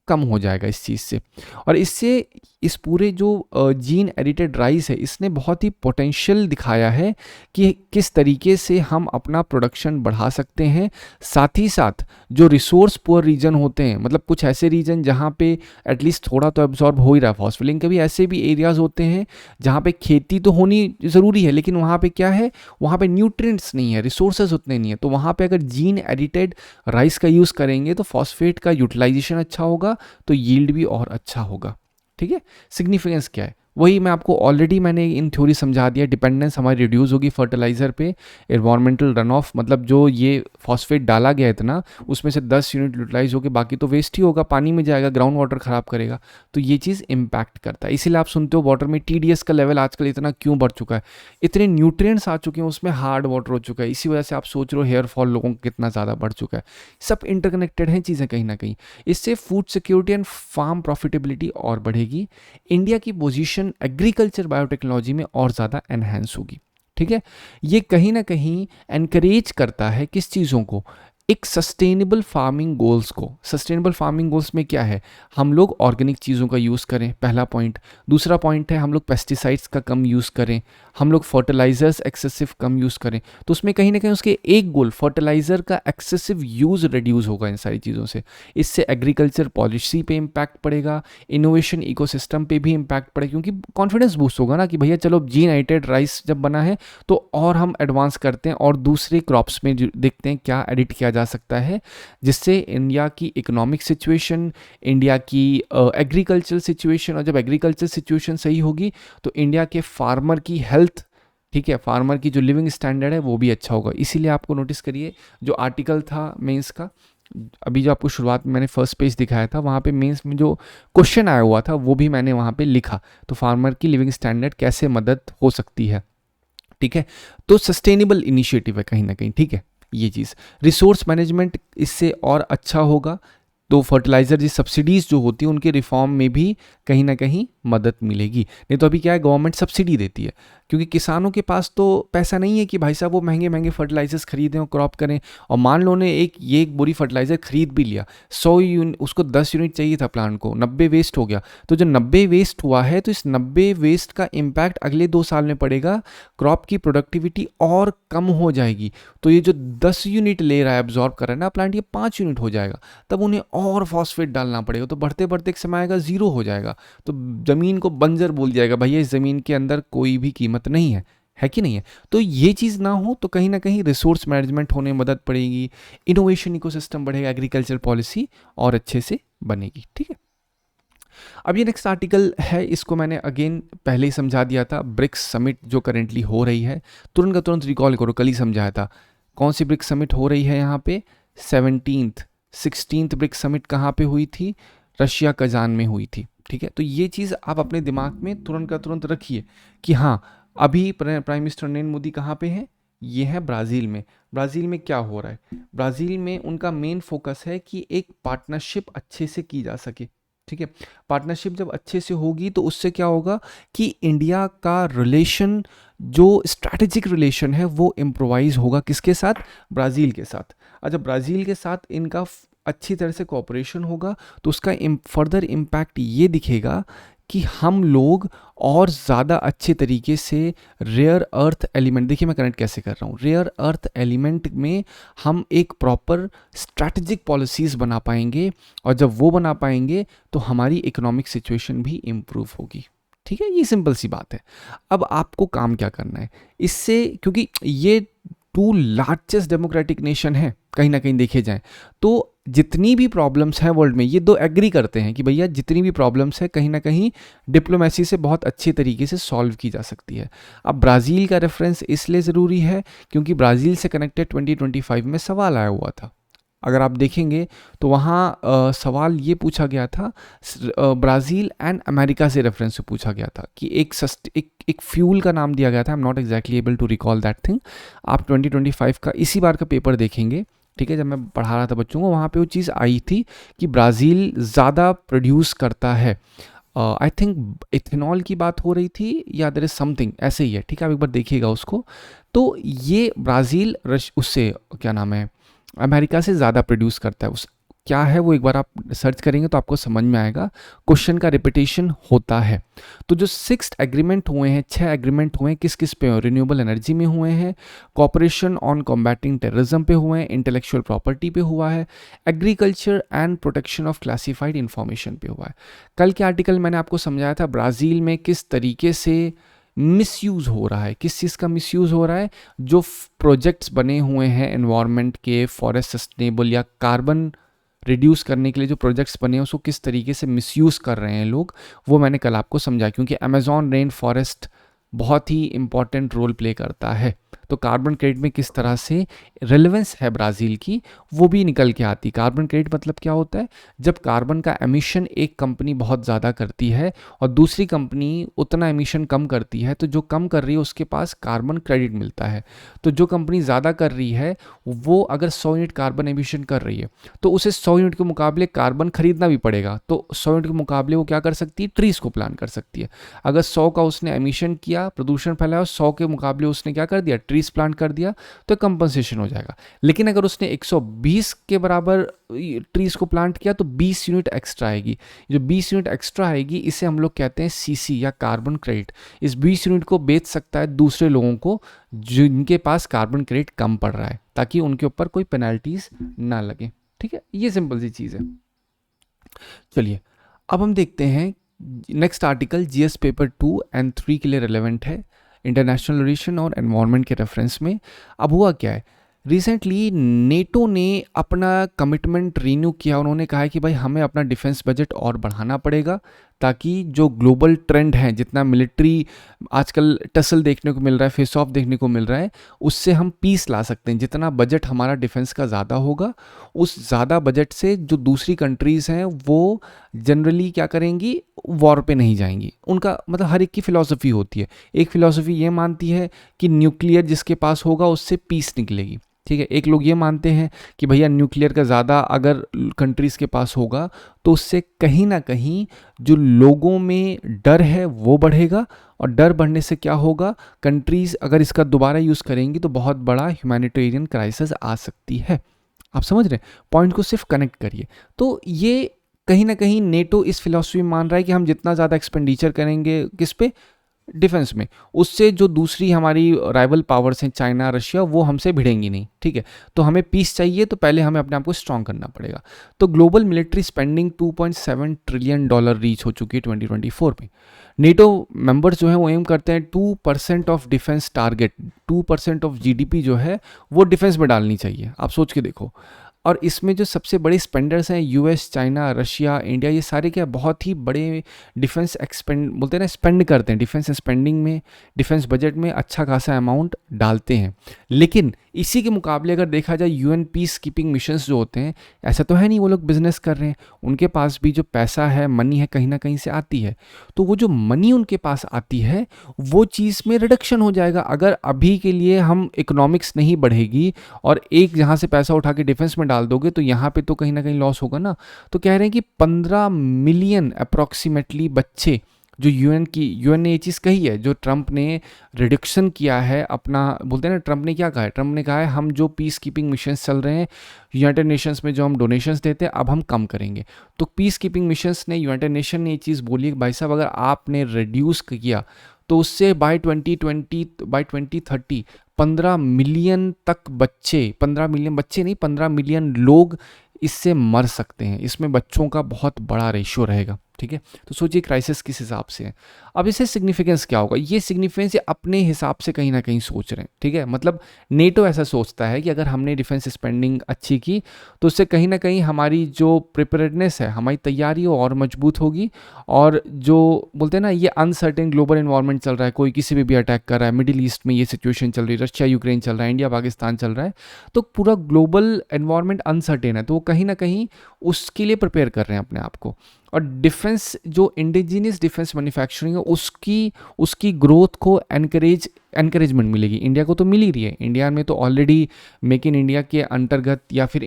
कम हो जाएगा इस चीज़ से। और इससे इस पूरे जो जीन एडिटेड राइस है इसने बहुत ही पोटेंशियल दिखाया है कि किस तरीके से हम अपना प्रोडक्शन बढ़ा सकते हैं। साथ ही साथ जो रिसोर्स पुअर रीजन होते हैं, मतलब कुछ ऐसे रीजन जहाँ पे एटलीस्ट थोड़ा तो एब्जॉर्ब हो ही रहा है फॉस्फेट, कभी ऐसे भी एरियाज़ होते हैं जहाँ पे खेती तो होनी ज़रूरी है लेकिन वहाँ पे क्या है, वहाँ पे न्यूट्रिएंट्स नहीं है, रिसोर्सेज उतने नहीं है। तो वहाँ पे अगर जीन एडिटेड राइस का यूज़ करेंगे तो फॉस्फेट का यूटिलाइजेशन अच्छा होगा, तो यील्ड भी और अच्छा होगा, ठीक है। सिग्निफिकेंस क्या है, वही मैं आपको ऑलरेडी मैंने इन थ्योरी समझा दिया, डिपेंडेंस हमारी रिड्यूस होगी फर्टिलाइज़र पे, एनवायरमेंटल रन ऑफ, मतलब जो ये फॉस्फेट डाला गया इतना, उसमें से 10 यूनिट यूटिलाइज होकर बाकी तो वेस्ट ही होगा, पानी में जाएगा, ग्राउंड वाटर ख़राब करेगा। तो ये चीज़ इम्पैक्ट करता है। इसीलिए आप सुनते हो वाटर में TDS का लेवल आजकल इतना क्यों बढ़ चुका है, इतने न्यूट्रिएंट्स आ चुके हैं उसमें, हार्ड वाटर हो चुका है, इसी वजह से आप सोच रहे हो हेयर फॉल लोगों का कितना ज़्यादा बढ़ चुका है। सब इंटरकनेक्टेड हैं चीज़ें कहीं ना कहीं। इससे food security and farm profitability और बढ़ेगी, इंडिया की पोजीशन एग्रीकल्चर बायोटेक्नोलॉजी में और ज़्यादा एनहेंस होगी। ठीक है, ये कहीं ना कहीं एनकरेज करता है किस चीज़ों को, एक सस्टेनेबल फार्मिंग गोल्स को। सस्टेनेबल फार्मिंग गोल्स में क्या है, हम लोग ऑर्गेनिक चीज़ों का यूज़ करें, पहला पॉइंट। दूसरा पॉइंट है हम लोग पेस्टिसाइड्स का कम यूज़ करें, हम लोग फर्टिलाइजर्स एक्सेसिव कम यूज़ करें। तो उसमें कहीं ना कहीं उसके एक गोल, फर्टिलाइज़र का एक्सेसिव यूज़ रिड्यूस होगा इन सारी चीज़ों से। इससे एग्रीकल्चर पॉलिसी पे इम्पैक्ट पड़ेगा, इनोवेशन इकोसिस्टम पे भी इम्पैक्ट पड़ेगा, क्योंकि कॉन्फिडेंस बूस्ट होगा ना कि भैया चलो जीन-एडिटेड राइस जब बना है तो और हम एडवांस करते हैं और दूसरे क्रॉप्स में देखते हैं क्या एडिट किया जा सकता है, जिससे इंडिया की इकोनॉमिक सिचुएशन, इंडिया की एग्रीकल्चर सिचुएशन, और जब एग्रीकल्चर सिचुएशन सही होगी तो इंडिया के फार्मर की हेल्थ, ठीक है, फार्मर की जो लिविंग स्टैंडर्ड है वो भी अच्छा होगा। इसीलिए आपको नोटिस करिए जो आर्टिकल था मेंस का, अभी जो आपको शुरुआत में मैंने फर्स्ट पेज दिखाया था, वहाँ पे मेंस में जो क्वेश्चन आया हुआ था वो भी मैंने वहाँ पे लिखा। तो फार्मर की लिविंग स्टैंडर्ड कैसे मदद हो सकती है, ठीक है। तो सस्टेनेबल इनिशिएटिव है कहीं ना कहीं, ठीक है। ये चीज़ रिसोर्स मैनेजमेंट इससे और अच्छा होगा। तो फर्टिलाइज़र जी सब्सिडीज़ जो होती है उनके रिफॉर्म में भी कहीं ना कहीं मदद मिलेगी। नहीं तो अभी क्या है, गवर्नमेंट सब्सिडी देती है, क्योंकि किसानों के पास तो पैसा नहीं है कि भाई साहब वो महंगे महंगे फर्टिलाइजर्स खरीदें और क्रॉप करें। और मान लो ने एक बोरी फर्टिलाइज़र खरीद भी लिया, 100 यूनिट, उसको 10 यूनिट चाहिए था प्लांट को, 90 वेस्ट हो गया। तो जो 90 वेस्ट हुआ है, तो इस 90 वेस्ट का इम्पैक्ट अगले 2 साल में पड़ेगा, क्रॉप की प्रोडक्टिविटी और कम हो जाएगी। तो ये जो 10 यूनिट ले रहा है, एब्जॉर्ब कर रहा है ना प्लांट, ये 5 यूनिट हो जाएगा। तब उन्हें और फॉस्फेट डालना पड़ेगा, तो बढ़ते बढ़ते एक समय आएगा जीरो हो जाएगा, तो ज़मीन को बंजर बोल जाएगा, भैया इस ज़मीन के अंदर कोई भी कीमत नहीं है कि नहीं है। तो ये चीज़ ना हो तो कहीं ना कहीं रिसोर्स मैनेजमेंट होने में मदद पड़ेगी, इनोवेशन इकोसिस्टम बढ़ेगा, एग्रीकल्चर पॉलिसी और अच्छे से बनेगी, ठीक है। अब ये नेक्स्ट आर्टिकल है, इसको मैंने अगेन पहले ही समझा दिया था। ब्रिक्स समिट जो करेंटली हो रही है, तुरंत का तुरंत रिकॉल करो, कल ही समझाया था। कौन सी ब्रिक्स समिट हो रही है यहाँ पे, 16th ब्रिक्स समिट कहाँ पे हुई थी, रशिया कजान में हुई थी, ठीक है। तो ये चीज़ आप अपने दिमाग में तुरंत का तुरंत रखिए कि हाँ, अभी प्राइम मिनिस्टर नरेंद्र मोदी कहाँ पे हैं, ये है ब्राज़ील में। ब्राज़ील में क्या हो रहा है, ब्राज़ील में उनका मेन फोकस है कि एक पार्टनरशिप अच्छे से की जा सके, ठीक है। पार्टनरशिप जब अच्छे से होगी तो उससे क्या होगा कि इंडिया का रिलेशन, जो स्ट्रैटेजिक रिलेशन है, वो इम्प्रोवाइज होगा किसके साथ, ब्राज़ील के साथ। अच्छा, ब्राज़ील के साथ इनका अच्छी तरह से कोऑपरेशन होगा तो उसका फर्दर इम्पैक्ट ये दिखेगा कि हम लोग और ज़्यादा अच्छे तरीके से रेयर अर्थ एलिमेंट, देखिए मैं कनेक्ट कैसे कर रहा हूँ, रेयर अर्थ एलिमेंट में हम एक प्रॉपर स्ट्रैटेजिक पॉलिसीज़ बना पाएंगे, और जब वो बना पाएंगे तो हमारी इकोनॉमिक सिचुएशन भी इम्प्रूव होगी, ठीक है। ये सिंपल सी बात है। अब आपको काम क्या करना है इससे, क्योंकि ये 2 लार्जेस्ट डेमोक्रेटिक नेशन है कहीं ना कहीं देखे जाएं, तो जितनी भी प्रॉब्लम्स हैं वर्ल्ड में, ये 2 एग्री करते हैं कि भैया जितनी भी प्रॉब्लम्स है कहीं ना कहीं डिप्लोमेसी से बहुत अच्छे तरीके से सॉल्व की जा सकती है। अब ब्राज़ील का रेफरेंस इसलिए ज़रूरी है क्योंकि ब्राज़ील से कनेक्टेड 2025 में सवाल आया हुआ था। अगर आप देखेंगे तो वहाँ सवाल ये पूछा गया था, ब्राज़ील एंड अमेरिका से रेफरेंस से पूछा गया था कि एक फ्यूल का नाम दिया गया था। I am not exactly able to recall that thing. आप 2025 का इसी बार का पेपर देखेंगे, ठीक है, जब मैं पढ़ा रहा था बच्चों को, वहाँ पे वो चीज़ आई थी कि ब्राज़ील ज़्यादा प्रोड्यूस करता है। आई थिंक इथेनॉल की बात हो रही थी या देयर इज समथिंग ऐसे ही है, ठीक है, आप एक बार देखिएगा उसको। तो ये ब्राज़ील उससे क्या नाम है, अमेरिका से ज़्यादा प्रोड्यूस करता है। उस क्या है वो एक बार आप सर्च करेंगे तो आपको समझ में आएगा। क्वेश्चन का रिपीटेशन होता है। तो जो 6 एग्रीमेंट हुए हैं, 6 एग्रीमेंट हुए हैं, किस किस पे, रिन्यूएबल एनर्जी में हुए हैं, कॉपरेशन ऑन कॉम्बैटिंग टेररिज्म पे हुए हैं, इंटेलेक्चुअल प्रॉपर्टी पे हुआ है, agriculture and protection of classified information पे हुआ है। कल के आर्टिकल मैंने आपको समझाया था ब्राज़ील में किस तरीके से मिसयूज़ हो रहा है, किस चीज़ का मिसयूज़ हो रहा है, जो प्रोजेक्ट्स बने हुए हैं एनवायरनमेंट के, फॉरेस्ट सस्टेनेबल या कार्बन रिड्यूस करने के लिए जो प्रोजेक्ट्स बने हैं उसको किस तरीके से मिसयूज़ कर रहे हैं लोग, वो मैंने कल आपको समझा, क्योंकि अमेजॉन रेन फॉरेस्ट बहुत ही इंपॉर्टेंट रोल प्ले करता है। तो कार्बन क्रेडिट में किस तरह से रेलेवेंस है ब्राज़ील की, वो भी निकल के आती। कार्बन क्रेडिट मतलब क्या होता है, जब कार्बन का एमिशन एक कंपनी बहुत ज़्यादा करती है और दूसरी कंपनी उतना एमिशन कम करती है, तो जो कम कर रही है उसके पास कार्बन क्रेडिट मिलता है। तो जो कंपनी ज़्यादा कर रही है वो अगर 100 यूनिट कार्बन एमिशन कर रही है तो उसे 100 यूनिट के मुकाबले कार्बन खरीदना भी पड़ेगा। तो 100 यूनिट के मुकाबले वो क्या कर सकती है, ट्रीज़ को प्लांट कर सकती है। अगर 100 का उसने एमिशन किया, प्रदूषण फैलाया, और 100 के मुकाबले उसने क्या कर दिया, ट्रीज प्लांट कर दिया, तो कंपनसेशन हो जाएगा। लेकिन अगर उसने 120 के बराबर ट्रीज को प्लांट किया तो 20 यूनिट एक्स्ट्रा आएगी। जो 20 यूनिट एक्स्ट्रा आएगी इसे हम लोग कहते हैं सीसी या कार्बन क्रेडिट। इस 20 यूनिट को बेच सकता है दूसरे लोगों को जिनके पास कार्बन क्रेडिट कम पड़ रहा है, ताकि उनके ऊपर कोई पेनल्टीज ना लगे। ठीक है, ये सिंपल सी चीज़ है। चलिए अब हम देखते हैं next article GS paper 2 and 3 के लिए रिलेवेंट है, इंटरनेशनल रिलेशन और एनवायरनमेंट के रेफरेंस में। अब हुआ क्या है, रिसेंटली नेटो ने अपना कमिटमेंट रीन्यू किया। उन्होंने कहा है कि भाई हमें अपना डिफेंस बजट और बढ़ाना पड़ेगा, ताकि जो ग्लोबल ट्रेंड है, जितना मिलिट्री आजकल टसल देखने को मिल रहा है, फेस ऑफ देखने को मिल रहा है, उससे हम पीस ला सकते हैं। जितना बजट हमारा डिफेंस का ज़्यादा होगा, उस ज़्यादा बजट से जो दूसरी कंट्रीज़ हैं वो जनरली क्या करेंगी, वॉर पे नहीं जाएंगी। उनका मतलब हर एक की फ़िलॉसफी होती है। एक फ़िलॉसफी ये मानती है कि न्यूक्लियर जिसके पास होगा उससे पीस निकलेगी। ठीक है, एक लोग ये मानते हैं कि भैया न्यूक्लियर का ज़्यादा अगर कंट्रीज़ के पास होगा तो उससे कहीं ना कहीं जो लोगों में डर है वो बढ़ेगा, और डर बढ़ने से क्या होगा, कंट्रीज़ अगर इसका दोबारा यूज़ करेंगी तो बहुत बड़ा ह्यूमैनिटेरियन क्राइसिस आ सकती है। आप समझ रहे हैं, पॉइंट को सिर्फ कनेक्ट करिए। तो ये कहीं ना कहीं नेटो इस फिलॉसफी में मान रहा है कि हम जितना ज़्यादा एक्सपेंडिचर करेंगे किस पे, डिफेंस में, उससे जो दूसरी हमारी राइवल पावर्स हैं चाइना रशिया, वो हमसे भिड़ेंगी नहीं। ठीक है, तो हमें पीस चाहिए तो पहले हमें अपने आप को स्ट्रॉन्ग करना पड़ेगा। तो global military spending $2.7 trillion reach हो चुकी है 2024 में। नेटो मेंबर्स जो है वो एम करते हैं 2% of defence target, 2% of GDP जो है वो डिफेंस में डालनी चाहिए। आप सोच के देखो। और इसमें जो सबसे बड़े स्पेंडर्स हैं यूएस, चाइना, रशिया, इंडिया, ये सारे क्या बहुत ही बड़े डिफेंस एक्सपेंड बोलते हैं ना, स्पेंड करते हैं डिफेंस स्पेंडिंग में, डिफेंस बजट में अच्छा खासा अमाउंट डालते हैं। लेकिन इसी के मुकाबले अगर देखा जाए यूएन पीस कीपिंग मिशंस जो होते हैं, ऐसा तो है नहीं वो लोग बिजनेस कर रहे हैं, उनके पास भी जो पैसा है, मनी है, कहीं ना कहीं से आती है। तो वो जो मनी उनके पास आती है वो चीज़ में रिडक्शन हो जाएगा। अगर अभी के लिए हम इकोनॉमिक्स नहीं बढ़ेगी और एक जहाँ से पैसा उठा के डिफेंस में डाल दोगे तो यहाँ पे तो कहीं ना कहीं लॉस होगा ना। तो कह रहे हैं कि 15 मिलियन अप्रॉक्सीमेटली बच्चे, जो यूएन ने ये चीज़ कही है, जो ट्रंप ने रिडक्शन किया है अपना, बोलते हैं ना, ट्रंप ने क्या कहा है, ट्रंप ने कहा है हम जो पीस कीपिंग मिशंस चल रहे हैं यूनाइटेड नेशंस में, जो हम डोनेशंस देते हैं, अब हम कम करेंगे। तो पीस कीपिंग मिशंस ने, यूनाइटेड नेशन ने ये चीज़ बोली है कि भाई साहब अगर आपने रिड्यूस किया तो उससे बाय 2030 15 मिलियन तक बच्चे, 15 मिलियन बच्चे नहीं, 15 मिलियन लोग इससे मर सकते हैं। इसमें बच्चों का बहुत बड़ा रेशियो रहेगा। ठीक है, तो सोचिए क्राइसिस किस हिसाब से है। अब इसे सिग्निफिकेंस क्या होगा, ये सिग्निफिकेंस अपने हिसाब से कहीं ना कहीं सोच रहे हैं। ठीक है, मतलब नेटो ऐसा सोचता है कि अगर हमने डिफेंस स्पेंडिंग अच्छी की तो उससे कहीं ना कहीं हमारी जो प्रिपेयर्डनेस है, हमारी तैयारी वो और मजबूत होगी। और जो बोलते हैं ना, ये अनसर्टेन ग्लोबल एनवायरनमेंट चल रहा है, कोई किसी पे भी अटैक कर रहा है, मिडिल ईस्ट में ये सिचुएशन चल रही है, रशिया यूक्रेन चल रहा है, इंडिया पाकिस्तान चल रहा है, तो पूरा ग्लोबल एनवायरनमेंट अनसर्टेन है। तो वो कहीं ना कहीं उसके लिए प्रिपेयर कर रहे हैं अपने आप को। और डिफेंस, जो इंडिजिनियस डिफेंस मैन्युफैक्चरिंग है, उसकी ग्रोथ को एनकरेजमेंट मिलेगी। इंडिया को तो मिल ही रही है, इंडिया में तो ऑलरेडी मेक इन इंडिया के अंतर्गत या फिर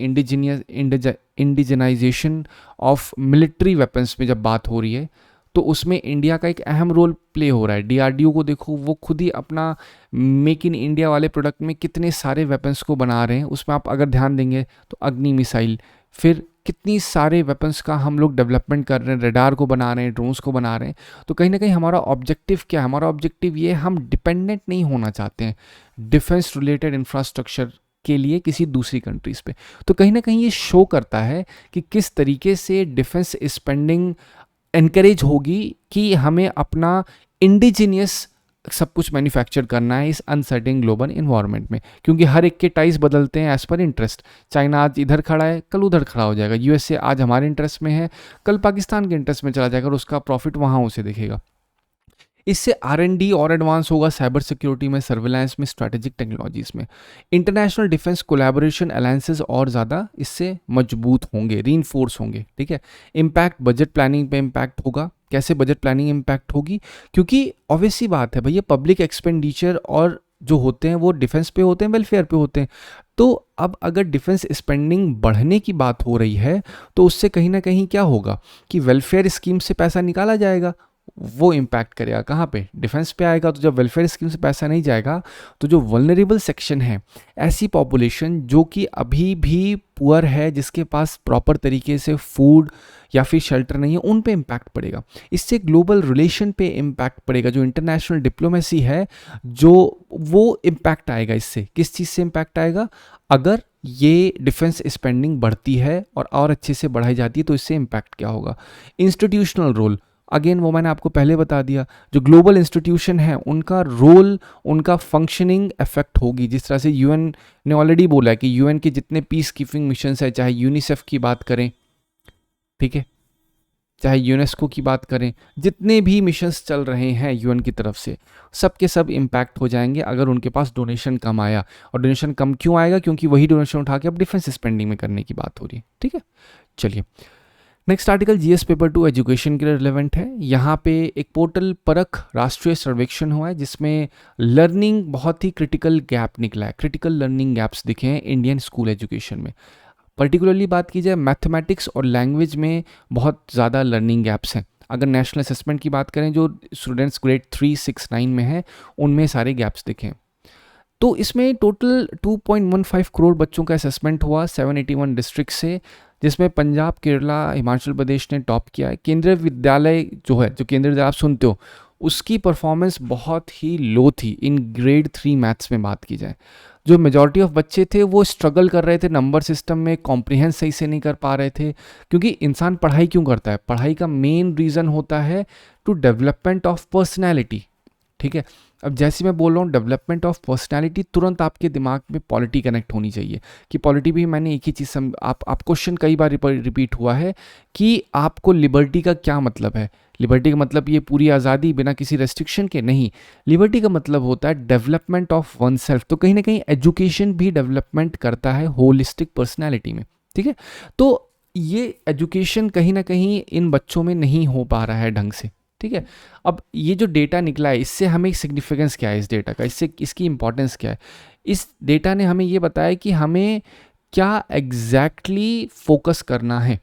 इंडिजनाइजेशन ऑफ मिलिट्री वेपन्स में जब बात हो रही है तो उसमें इंडिया का एक अहम रोल प्ले हो रहा है। डीआरडीओ को देखो, वो खुद ही अपना मेक इन इंडिया वाले प्रोडक्ट में कितने सारे वेपन्स को बना रहे हैं। उसमें आप अगर ध्यान देंगे तो अग्नि मिसाइल, फिर कितनी सारे वेपन्स का हम लोग डेवलपमेंट कर रहे हैं, रडार को बना रहे हैं, ड्रोन्स को बना रहे हैं। तो कहीं ना कहीं हमारा ऑब्जेक्टिव क्या है, हमारा ऑब्जेक्टिव ये, हम डिपेंडेंट नहीं होना चाहते हैं डिफेंस रिलेटेड इंफ्रास्ट्रक्चर के लिए किसी दूसरी कंट्रीज़ पे। तो कहीं ना कहीं ये शो करता है कि किस तरीके से डिफेंस स्पेंडिंग एनकरेज होगी कि हमें अपना इंडिजीनियस सब कुछ मैन्युफैक्चर करना है इस अनसर्टेन ग्लोबल इन्वायरमेंट में, क्योंकि हर एक के टाइज बदलते हैं एज पर इंटरेस्ट। चाइना आज इधर खड़ा है, कल उधर खड़ा हो जाएगा। यूएसए आज हमारे इंटरेस्ट में है, कल पाकिस्तान के इंटरेस्ट में चला जाएगा और उसका प्रॉफिट वहाँ उसे दिखेगा। इससे R&D और एडवांस होगा साइबर सिक्योरिटी में, सर्विलांस में, स्ट्रैटेजिक टेक्नोलॉजीज में। इंटरनेशनल डिफेंस कोलैबोरेशन अलायंसेस और ज़्यादा इससे मजबूत होंगे, रीइंफोर्स होंगे, ठीक है। इम्पैक्ट बजट प्लानिंग पे इम्पैक्ट होगा। कैसे बजट प्लानिंग इम्पैक्ट होगी? क्योंकि ऑब्वियस सी बात है भैया, पब्लिक एक्सपेंडिचर और जो होते हैं वो डिफेंस पे होते हैं, वेलफेयर पे होते हैं। तो अब अगर डिफेंस स्पेंडिंग बढ़ने की बात हो रही है तो उससे कहीं ना कहीं क्या होगा कि वेलफेयर स्कीम से पैसा निकाला जाएगा, वो इम्पैक्ट करेगा कहाँ पे? डिफेंस पे आएगा। तो जब वेलफेयर स्कीम से पैसा नहीं जाएगा तो जो वल्नरेबल सेक्शन है, ऐसी पॉपुलेशन जो कि अभी भी पुअर है, जिसके पास प्रॉपर तरीके से फूड या फिर शेल्टर नहीं है, उन पे इम्पैक्ट पड़ेगा। इससे ग्लोबल रिलेशन पे इम्पैक्ट पड़ेगा। जो इंटरनेशनल डिप्लोमेसी है जो वो इम्पैक्ट आएगा। इससे किस चीज़ से इम्पैक्ट आएगा? अगर ये डिफेंस स्पेंडिंग बढ़ती है और अच्छे से बढ़ाई जाती है तो इससे इम्पैक्ट क्या होगा? इंस्टीट्यूशनल रोल, अगेन वो मैंने आपको पहले बता दिया, जो ग्लोबल इंस्टीट्यूशन है उनका रोल, उनका फंक्शनिंग अफेक्ट होगी। जिस तरह से यूएन ने ऑलरेडी बोला है कि यूएन के जितने पीस कीपिंग मिशंस है, चाहे यूनिसेफ की बात करें, ठीक है, चाहे यूनेस्को की बात करें, जितने भी मिशंस चल रहे हैं यूएन की तरफ से, सब के सब इम्पैक्ट हो जाएंगे अगर उनके पास डोनेशन कम आया। और डोनेशन कम क्यों आएगा? क्योंकि वही डोनेशन उठा के अब डिफेंस स्पेंडिंग में करने की बात हो रही है, ठीक है। चलिए, next article GS paper 2 education के लिए रिलेवेंट है। यहाँ पे एक पोर्टल परख राष्ट्रीय सर्वेक्षण हुआ है जिसमें लर्निंग बहुत ही क्रिटिकल गैप निकला है, क्रिटिकल लर्निंग गैप्स दिखे हैं इंडियन स्कूल एजुकेशन में। पर्टिकुलरली बात की जाए मैथमेटिक्स और लैंग्वेज में बहुत ज़्यादा लर्निंग गैप्स हैं। अगर नेशनल असेसमेंट की बात करें जो स्टूडेंट्स ग्रेड 3, 6, 9 में हैं, उनमें सारे गैप्स दिखे हैं। तो इसमें टोटल 2.15 करोड़ बच्चों का असेसमेंट हुआ 781 डिस्ट्रिक्ट से, जिसमें पंजाब, केरला, हिमाचल प्रदेश ने टॉप किया है। केंद्रीय विद्यालय जो है, जो केंद्रीय विद्यालय आप सुनते हो, उसकी परफॉर्मेंस बहुत ही लो थी इन ग्रेड 3 मैथ्स में बात की जाए। जो मेजॉरिटी ऑफ बच्चे थे वो स्ट्रगल कर रहे थे नंबर सिस्टम में, कॉम्प्रिहेंस सही से नहीं कर पा रहे थे। क्योंकि इंसान पढ़ाई क्यों करता है? पढ़ाई का मेन रीज़न होता है टू डेवलपमेंट ऑफ पर्सनैलिटी, ठीक है। अब जैसे मैं बोल रहा हूँ डेवलपमेंट ऑफ पर्सनैलिटी, तुरंत आपके दिमाग में पॉलिटी कनेक्ट होनी चाहिए कि पॉलिटी भी मैंने एक ही चीज़ आप क्वेश्चन कई बार रिपीट हुआ है कि आपको लिबर्टी का क्या मतलब है। लिबर्टी का मतलब ये पूरी आज़ादी बिना किसी रेस्ट्रिक्शन के नहीं। लिबर्टी का मतलब होता है डेवलपमेंट ऑफ वन सेल्फ। तो कहीं ना कहीं एजुकेशन भी डेवलपमेंट करता है होलिस्टिक पर्सनैलिटी में, ठीक है। तो ये एजुकेशन कहीं ना कहीं इन बच्चों में नहीं हो पा रहा है ढंग से, ठीक है। अब ये जो डेटा निकला है, इससे हमें सिग्निफिकेंस क्या है इस डेटा का, इससे इसकी इंपॉर्टेंस क्या है? इस डेटा ने हमें ये बताया कि हमें क्या एग्जैक्टली फोकस करना है,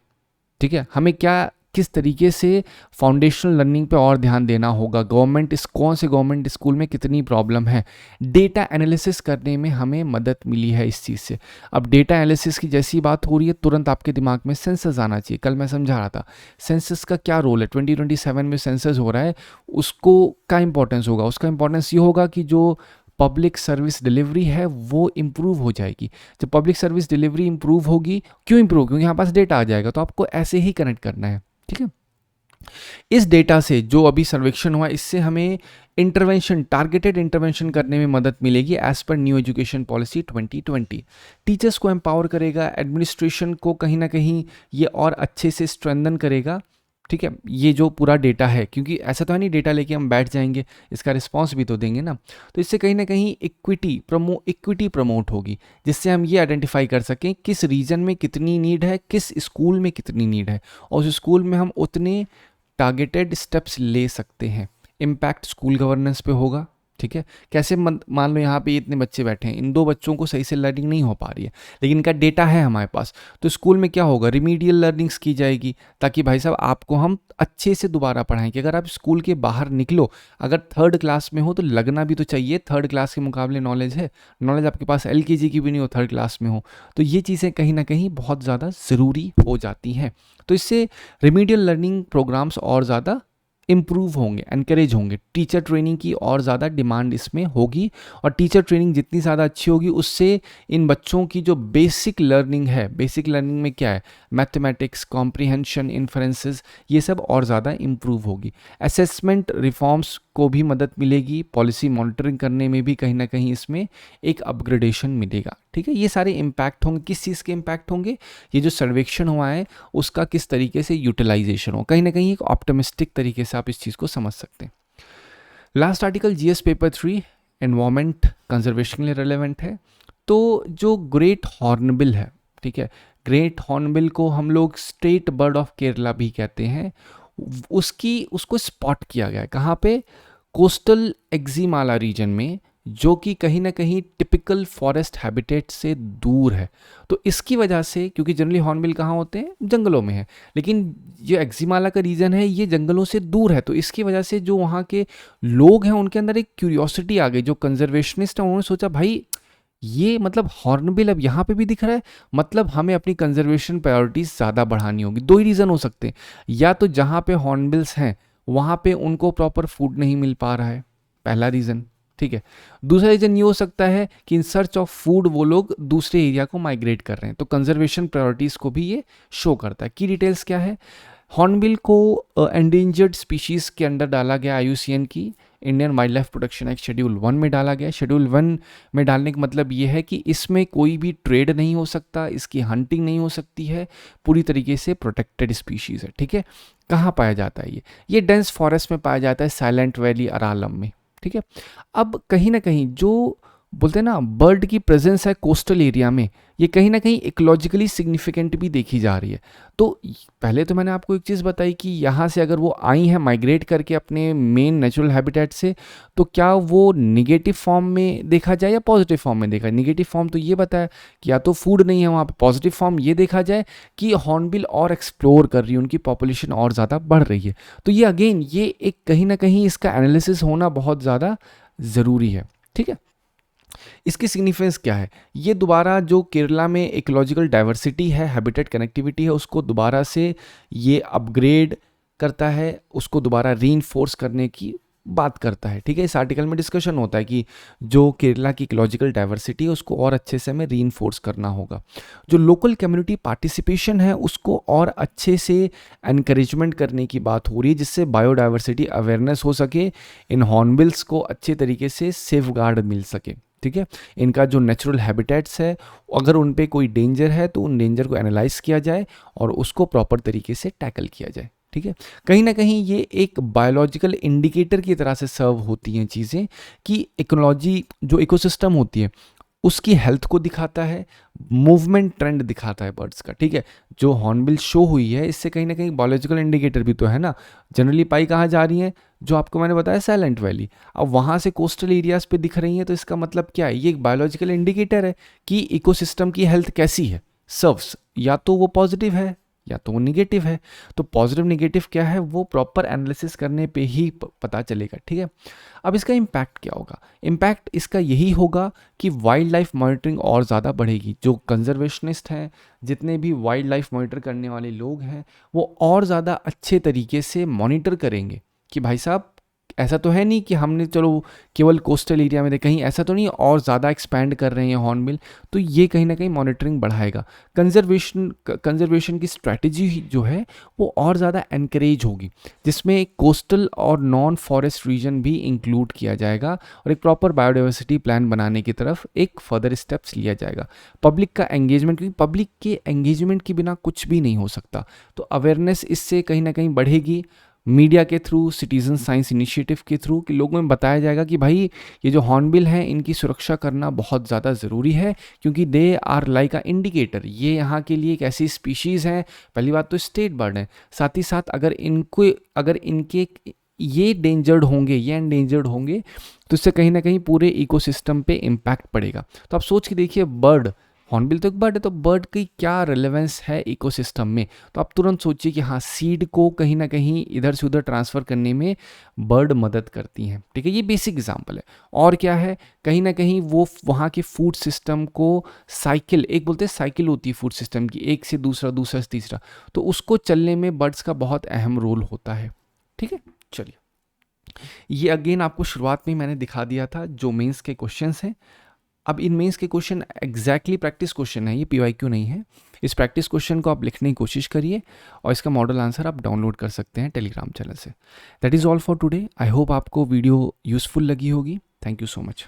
ठीक है। हमें क्या, किस तरीके से फाउंडेशनल लर्निंग पे और ध्यान देना होगा। कौन से गवर्नमेंट स्कूल में कितनी प्रॉब्लम है, डेटा एनालिसिस करने में हमें मदद मिली है इस चीज़ से। अब डेटा एनालिसिस की जैसी बात हो रही है, तुरंत आपके दिमाग में सेंसस आना चाहिए। कल मैं समझा रहा था सेंसस का क्या रोल है। 2027 में सेंसस हो रहा है, उसको क्या इंपॉर्टेंस होगा? उसका इंपॉर्टेंस ये होगा कि जो पब्लिक सर्विस डिलीवरी है वो इम्प्रूव हो जाएगी। जब पब्लिक सर्विस डिलीवरी इम्प्रूव होगी, क्यों इम्प्रूव? क्योंकि यहाँ पास डेटा आ जाएगा। तो आपको ऐसे ही कनेक्ट करना है, ठीक है। इस डेटा से जो अभी सर्वेक्षण हुआ, इससे हमें इंटरवेंशन, टारगेटेड इंटरवेंशन करने में मदद मिलेगी as per new education policy 2020। Teachers को एम्पावर करेगा, एडमिनिस्ट्रेशन को कहीं ना कहीं ये और अच्छे से स्ट्रेंथन करेगा, ठीक है। ये जो पूरा डेटा है, क्योंकि ऐसा तो है नहीं डेटा लेके हम बैठ जाएंगे, इसका रिस्पॉन्स भी तो देंगे ना। तो इससे कहीं ना कहीं इक्विटी प्रमोट होगी, जिससे हम ये आइडेंटिफाई कर सकें किस रीजन में कितनी नीड है, किस स्कूल में कितनी नीड है, और उस स्कूल में हम उतने टारगेटेड स्टेप्स ले सकते हैं। इम्पैक्ट स्कूल गवर्नेंस पे होगा, ठीक है। कैसे? मान लो यहाँ पे इतने बच्चे बैठे हैं, इन 2 बच्चों को सही से लर्निंग नहीं हो पा रही है, लेकिन इनका डेटा है हमारे पास। तो स्कूल में क्या होगा? रिमीडियल लर्निंग्स की जाएगी, ताकि भाई साहब आपको हम अच्छे से दोबारा पढ़ाएं। कि अगर आप स्कूल के बाहर निकलो, अगर 3rd क्लास में हो तो लगना भी तो चाहिए 3rd क्लास के मुकाबले नॉलेज है। नॉलेज आपके पास LKG की भी नहीं हो, 3rd क्लास में हो। तो ये चीज़ें कहीं ना कहीं बहुत ज़्यादा ज़रूरी हो जाती हैं। तो इससे रिमीडियल लर्निंग प्रोग्राम्स और ज़्यादा इम्प्रूव होंगे, एनकरेज होंगे। टीचर ट्रेनिंग की और ज़्यादा डिमांड इसमें होगी, और टीचर ट्रेनिंग जितनी ज़्यादा अच्छी होगी, उससे इन बच्चों की जो बेसिक लर्निंग है, बेसिक लर्निंग में क्या है, मैथमेटिक्स, कॉम्प्रिहेंशन, इन्फ्रेंसेस, ये सब और ज़्यादा इम्प्रूव होगी। असेसमेंट रिफॉर्म्स को भी मदद मिलेगी, पॉलिसी मॉनिटरिंग करने में भी कहीं ना कहीं इसमें एक अपग्रेडेशन मिलेगा। ठीक है, ये सारे इम्पैक्ट होंगे। किस चीज़ के इम्पैक्ट होंगे? ये जो सर्वेक्षण हुआ है उसका किस तरीके से यूटिलाइजेशन हो, कहीं ना कहीं एक ऑप्टिमिस्टिक तरीके से आप इस चीज़ को समझ सकते हैं। Last article GS paper 3 environment conservation के लिए रेलेवेंट है। तो जो ग्रेट हॉर्नबिल है, ठीक है, ग्रेट हॉर्नबिल को हम लोग स्टेट बर्ड ऑफ केरला भी कहते हैं, उसको स्पॉट किया गया है कहाँ पे? कोस्टल एक्जीमाला रीजन में, जो कि कहीं ना कहीं टिपिकल फॉरेस्ट हैबिटेट से दूर है। तो इसकी वजह से, क्योंकि जनरली हॉर्नबिल कहाँ होते हैं? जंगलों में है, लेकिन ये एक्जीमाला का रीजन है, ये जंगलों से दूर है। तो इसकी वजह से जो वहाँ के लोग हैं उनके अंदर एक क्यूरियोसिटी आ गई। जो कंजर्वेशनिस्ट हैं उन्होंने सोचा भाई ये मतलब हॉर्नबिल अब यहाँ पे भी दिख रहा है, मतलब हमें अपनी कंजर्वेशन प्रायोरिटीज ज़्यादा बढ़ानी होगी। दो ही रीज़न हो सकते हैं, या तो जहाँ पे हॉर्नबिल्स हैं वहाँ पे उनको प्रॉपर फूड नहीं मिल पा रहा है, पहला रीज़न। ठीक है, दूसरा रीज़न ये हो सकता है कि इन सर्च ऑफ फूड वो लोग दूसरे एरिया को माइग्रेट कर रहे हैं। तो कंजर्वेशन प्रायोरिटीज़ को भी ये शो करता है। की डिटेल्स क्या है? हॉर्नबिल को एंडेंजर्ड स्पीशीज़ के अंडर डाला गया, आईयूसीएन की Indian wild life protection act schedule 1 में डाला गया। शेड्यूल 1 में डालने का मतलब ये है कि इसमें कोई भी ट्रेड नहीं हो सकता, इसकी हंटिंग नहीं हो सकती है, पूरी तरीके से प्रोटेक्टेड स्पीशीज़ है। ठीक है, कहाँ पाया जाता है ये डेंस फॉरेस्ट में पाया जाता है, साइलेंट वैली अरालम में। ठीक है, अब कहीं ना कहीं जो बोलते हैं ना बर्ड की प्रेजेंस है कोस्टल एरिया में, ये कहीं ना कहीं इकोलॉजिकली सिग्निफिकेंट भी देखी जा रही है। तो पहले तो मैंने आपको एक चीज़ बताई कि यहाँ से अगर वो आई हैं माइग्रेट करके अपने मेन नेचुरल हैबिटेट से, तो क्या वो निगेटिव फॉर्म में देखा जाए या पॉजिटिव फॉर्म में देखा? निगेटिव फॉर्म तो ये बताया कि या तो फूड नहीं है वहाँ पे, पॉजिटिव फॉर्म ये देखा जाए कि हॉर्नबिल और एक्सप्लोर कर रही है, उनकी पॉपुलेशन और ज़्यादा बढ़ रही है। तो ये अगेन ये एक कहीं ना कहीं इसका एनालिसिस होना बहुत ज़्यादा ज़रूरी है। ठीक है, इसकी सिग्निफिकेंस क्या है? ये दोबारा जो केरला में इकोलॉजिकल डाइवर्सिटी है, हैबिटेट कनेक्टिविटी है, उसको दोबारा से ये अपग्रेड करता है, उसको दोबारा रीइंफोर्स करने की बात करता है। ठीक है, इस आर्टिकल में डिस्कशन होता है कि जो केरला की इकोलॉजिकल डाइवर्सिटी है उसको और अच्छे से हमें रीइंफोर्स करना होगा। जो लोकल कम्युनिटी पार्टिसिपेशन है उसको और अच्छे से एनकरेजमेंट करने की बात हो रही है, जिससे बायोडाइवर्सिटी अवेयरनेस हो सके, इन हॉर्नबिल्स को अच्छे तरीके से सेफगार्ड मिल सके। ठीक है, इनका जो नेचुरल हैबिटेट्स है, अगर उन पे कोई डेंजर है तो उन डेंजर को एनालाइज किया जाए और उसको प्रॉपर तरीके से टैकल किया जाए। ठीक है, कहीं ना कहीं ये एक बायोलॉजिकल इंडिकेटर की तरह से सर्व होती हैं चीज़ें, कि इकोलॉजी जो इकोसिस्टम होती है उसकी हेल्थ को दिखाता है, मूवमेंट ट्रेंड दिखाता है बर्ड्स का। ठीक है, जो हॉर्नबिल शो हुई है इससे कहीं ना कहीं बायोलॉजिकल इंडिकेटर भी तो है ना। जनरली पाई कहाँ जा रही हैं? जो आपको मैंने बताया साइलेंट वैली, अब वहाँ से कोस्टल एरियाज पे दिख रही हैं, तो इसका मतलब क्या है? ये एक बायोलॉजिकल इंडिकेटर है कि इकोसिस्टम की हेल्थ कैसी है, सर्व्स, या तो वो पॉजिटिव है या तो वो निगेटिव है। तो पॉजिटिव निगेटिव क्या है वो प्रॉपर एनालिसिस करने पे ही पता चलेगा। ठीक है, अब इसका इम्पैक्ट क्या होगा? इम्पैक्ट इसका यही होगा कि वाइल्ड लाइफ मॉनिटरिंग और ज़्यादा बढ़ेगी। जो कंजर्वेशनिस्ट हैं, जितने भी वाइल्ड लाइफ मॉनिटर करने वाले लोग हैं, वो और ज़्यादा अच्छे तरीके से मॉनिटर करेंगे कि भाई साहब ऐसा तो है नहीं कि हमने चलो केवल कोस्टल एरिया में कहीं, ऐसा तो नहीं और ज़्यादा एक्सपैंड कर रहे हैं हॉर्नबिल। तो ये कहीं ना कहीं मॉनिटरिंग बढ़ाएगा, कंजर्वेशन की स्ट्रैटेजी जो है वो और ज़्यादा एनकरेज होगी, जिसमें कोस्टल और नॉन फॉरेस्ट रीजन भी इंक्लूड किया जाएगा और एक प्रॉपर बायोडाइवर्सिटी प्लान बनाने की तरफ एक फर्दर स्टेप्स लिया जाएगा। पब्लिक का एंगेजमेंट, क्योंकि पब्लिक के एंगेजमेंट के बिना कुछ भी नहीं हो सकता, तो अवेयरनेस इससे कहीं ना कहीं बढ़ेगी। मीडिया के थ्रू, सिटीजन साइंस इनिशिएटिव के थ्रू, कि लोगों में बताया जाएगा कि भाई ये जो हॉर्नबिल हैं इनकी सुरक्षा करना बहुत ज़्यादा ज़रूरी है, क्योंकि they are like a indicator. ये यहाँ के लिए एक ऐसी स्पीशीज़ हैं, पहली बात तो स्टेट बर्ड है, साथ ही साथ अगर इनके ये डेंजर्ड होंगे, ये एंडेंजर्ड होंगे, तो इससे कहीं ना कहीं पूरे इकोसिस्टम पे इम्पैक्ट पड़ेगा। तो आप सोच के देखिए, बर्ड, हॉर्नबिल तो एक बर्ड है, तो बर्ड की क्या रिलेवेंस है इकोसिस्टम में। तो आप तुरंत सोचिए कि हाँ, सीड को कहीं ना कहीं इधर से उधर ट्रांसफ़र करने में बर्ड मदद करती हैं। ठीक है, ये बेसिक एग्जांपल है। और क्या है, कहीं ना कहीं वो वहाँ के फूड सिस्टम को साइकिल, एक बोलते हैं साइकिल होती है फूड सिस्टम की, एक से दूसरा, दूसरा से तीसरा, तो उसको चलने में बर्ड्स का बहुत अहम रोल होता है। ठीक है, चलिए, ये अगेन आपको शुरुआत में मैंने दिखा दिया था जो मेंस के क्वेश्चंस हैं। अब इन मेंस के क्वेश्चन एग्जैक्टली प्रैक्टिस क्वेश्चन है, ये PYQ नहीं है। इस प्रैक्टिस क्वेश्चन को आप लिखने की कोशिश करिए और इसका मॉडल आंसर आप डाउनलोड कर सकते हैं टेलीग्राम चैनल से। That is all for today. I hope आपको वीडियो यूज़फुल लगी होगी। Thank you so much.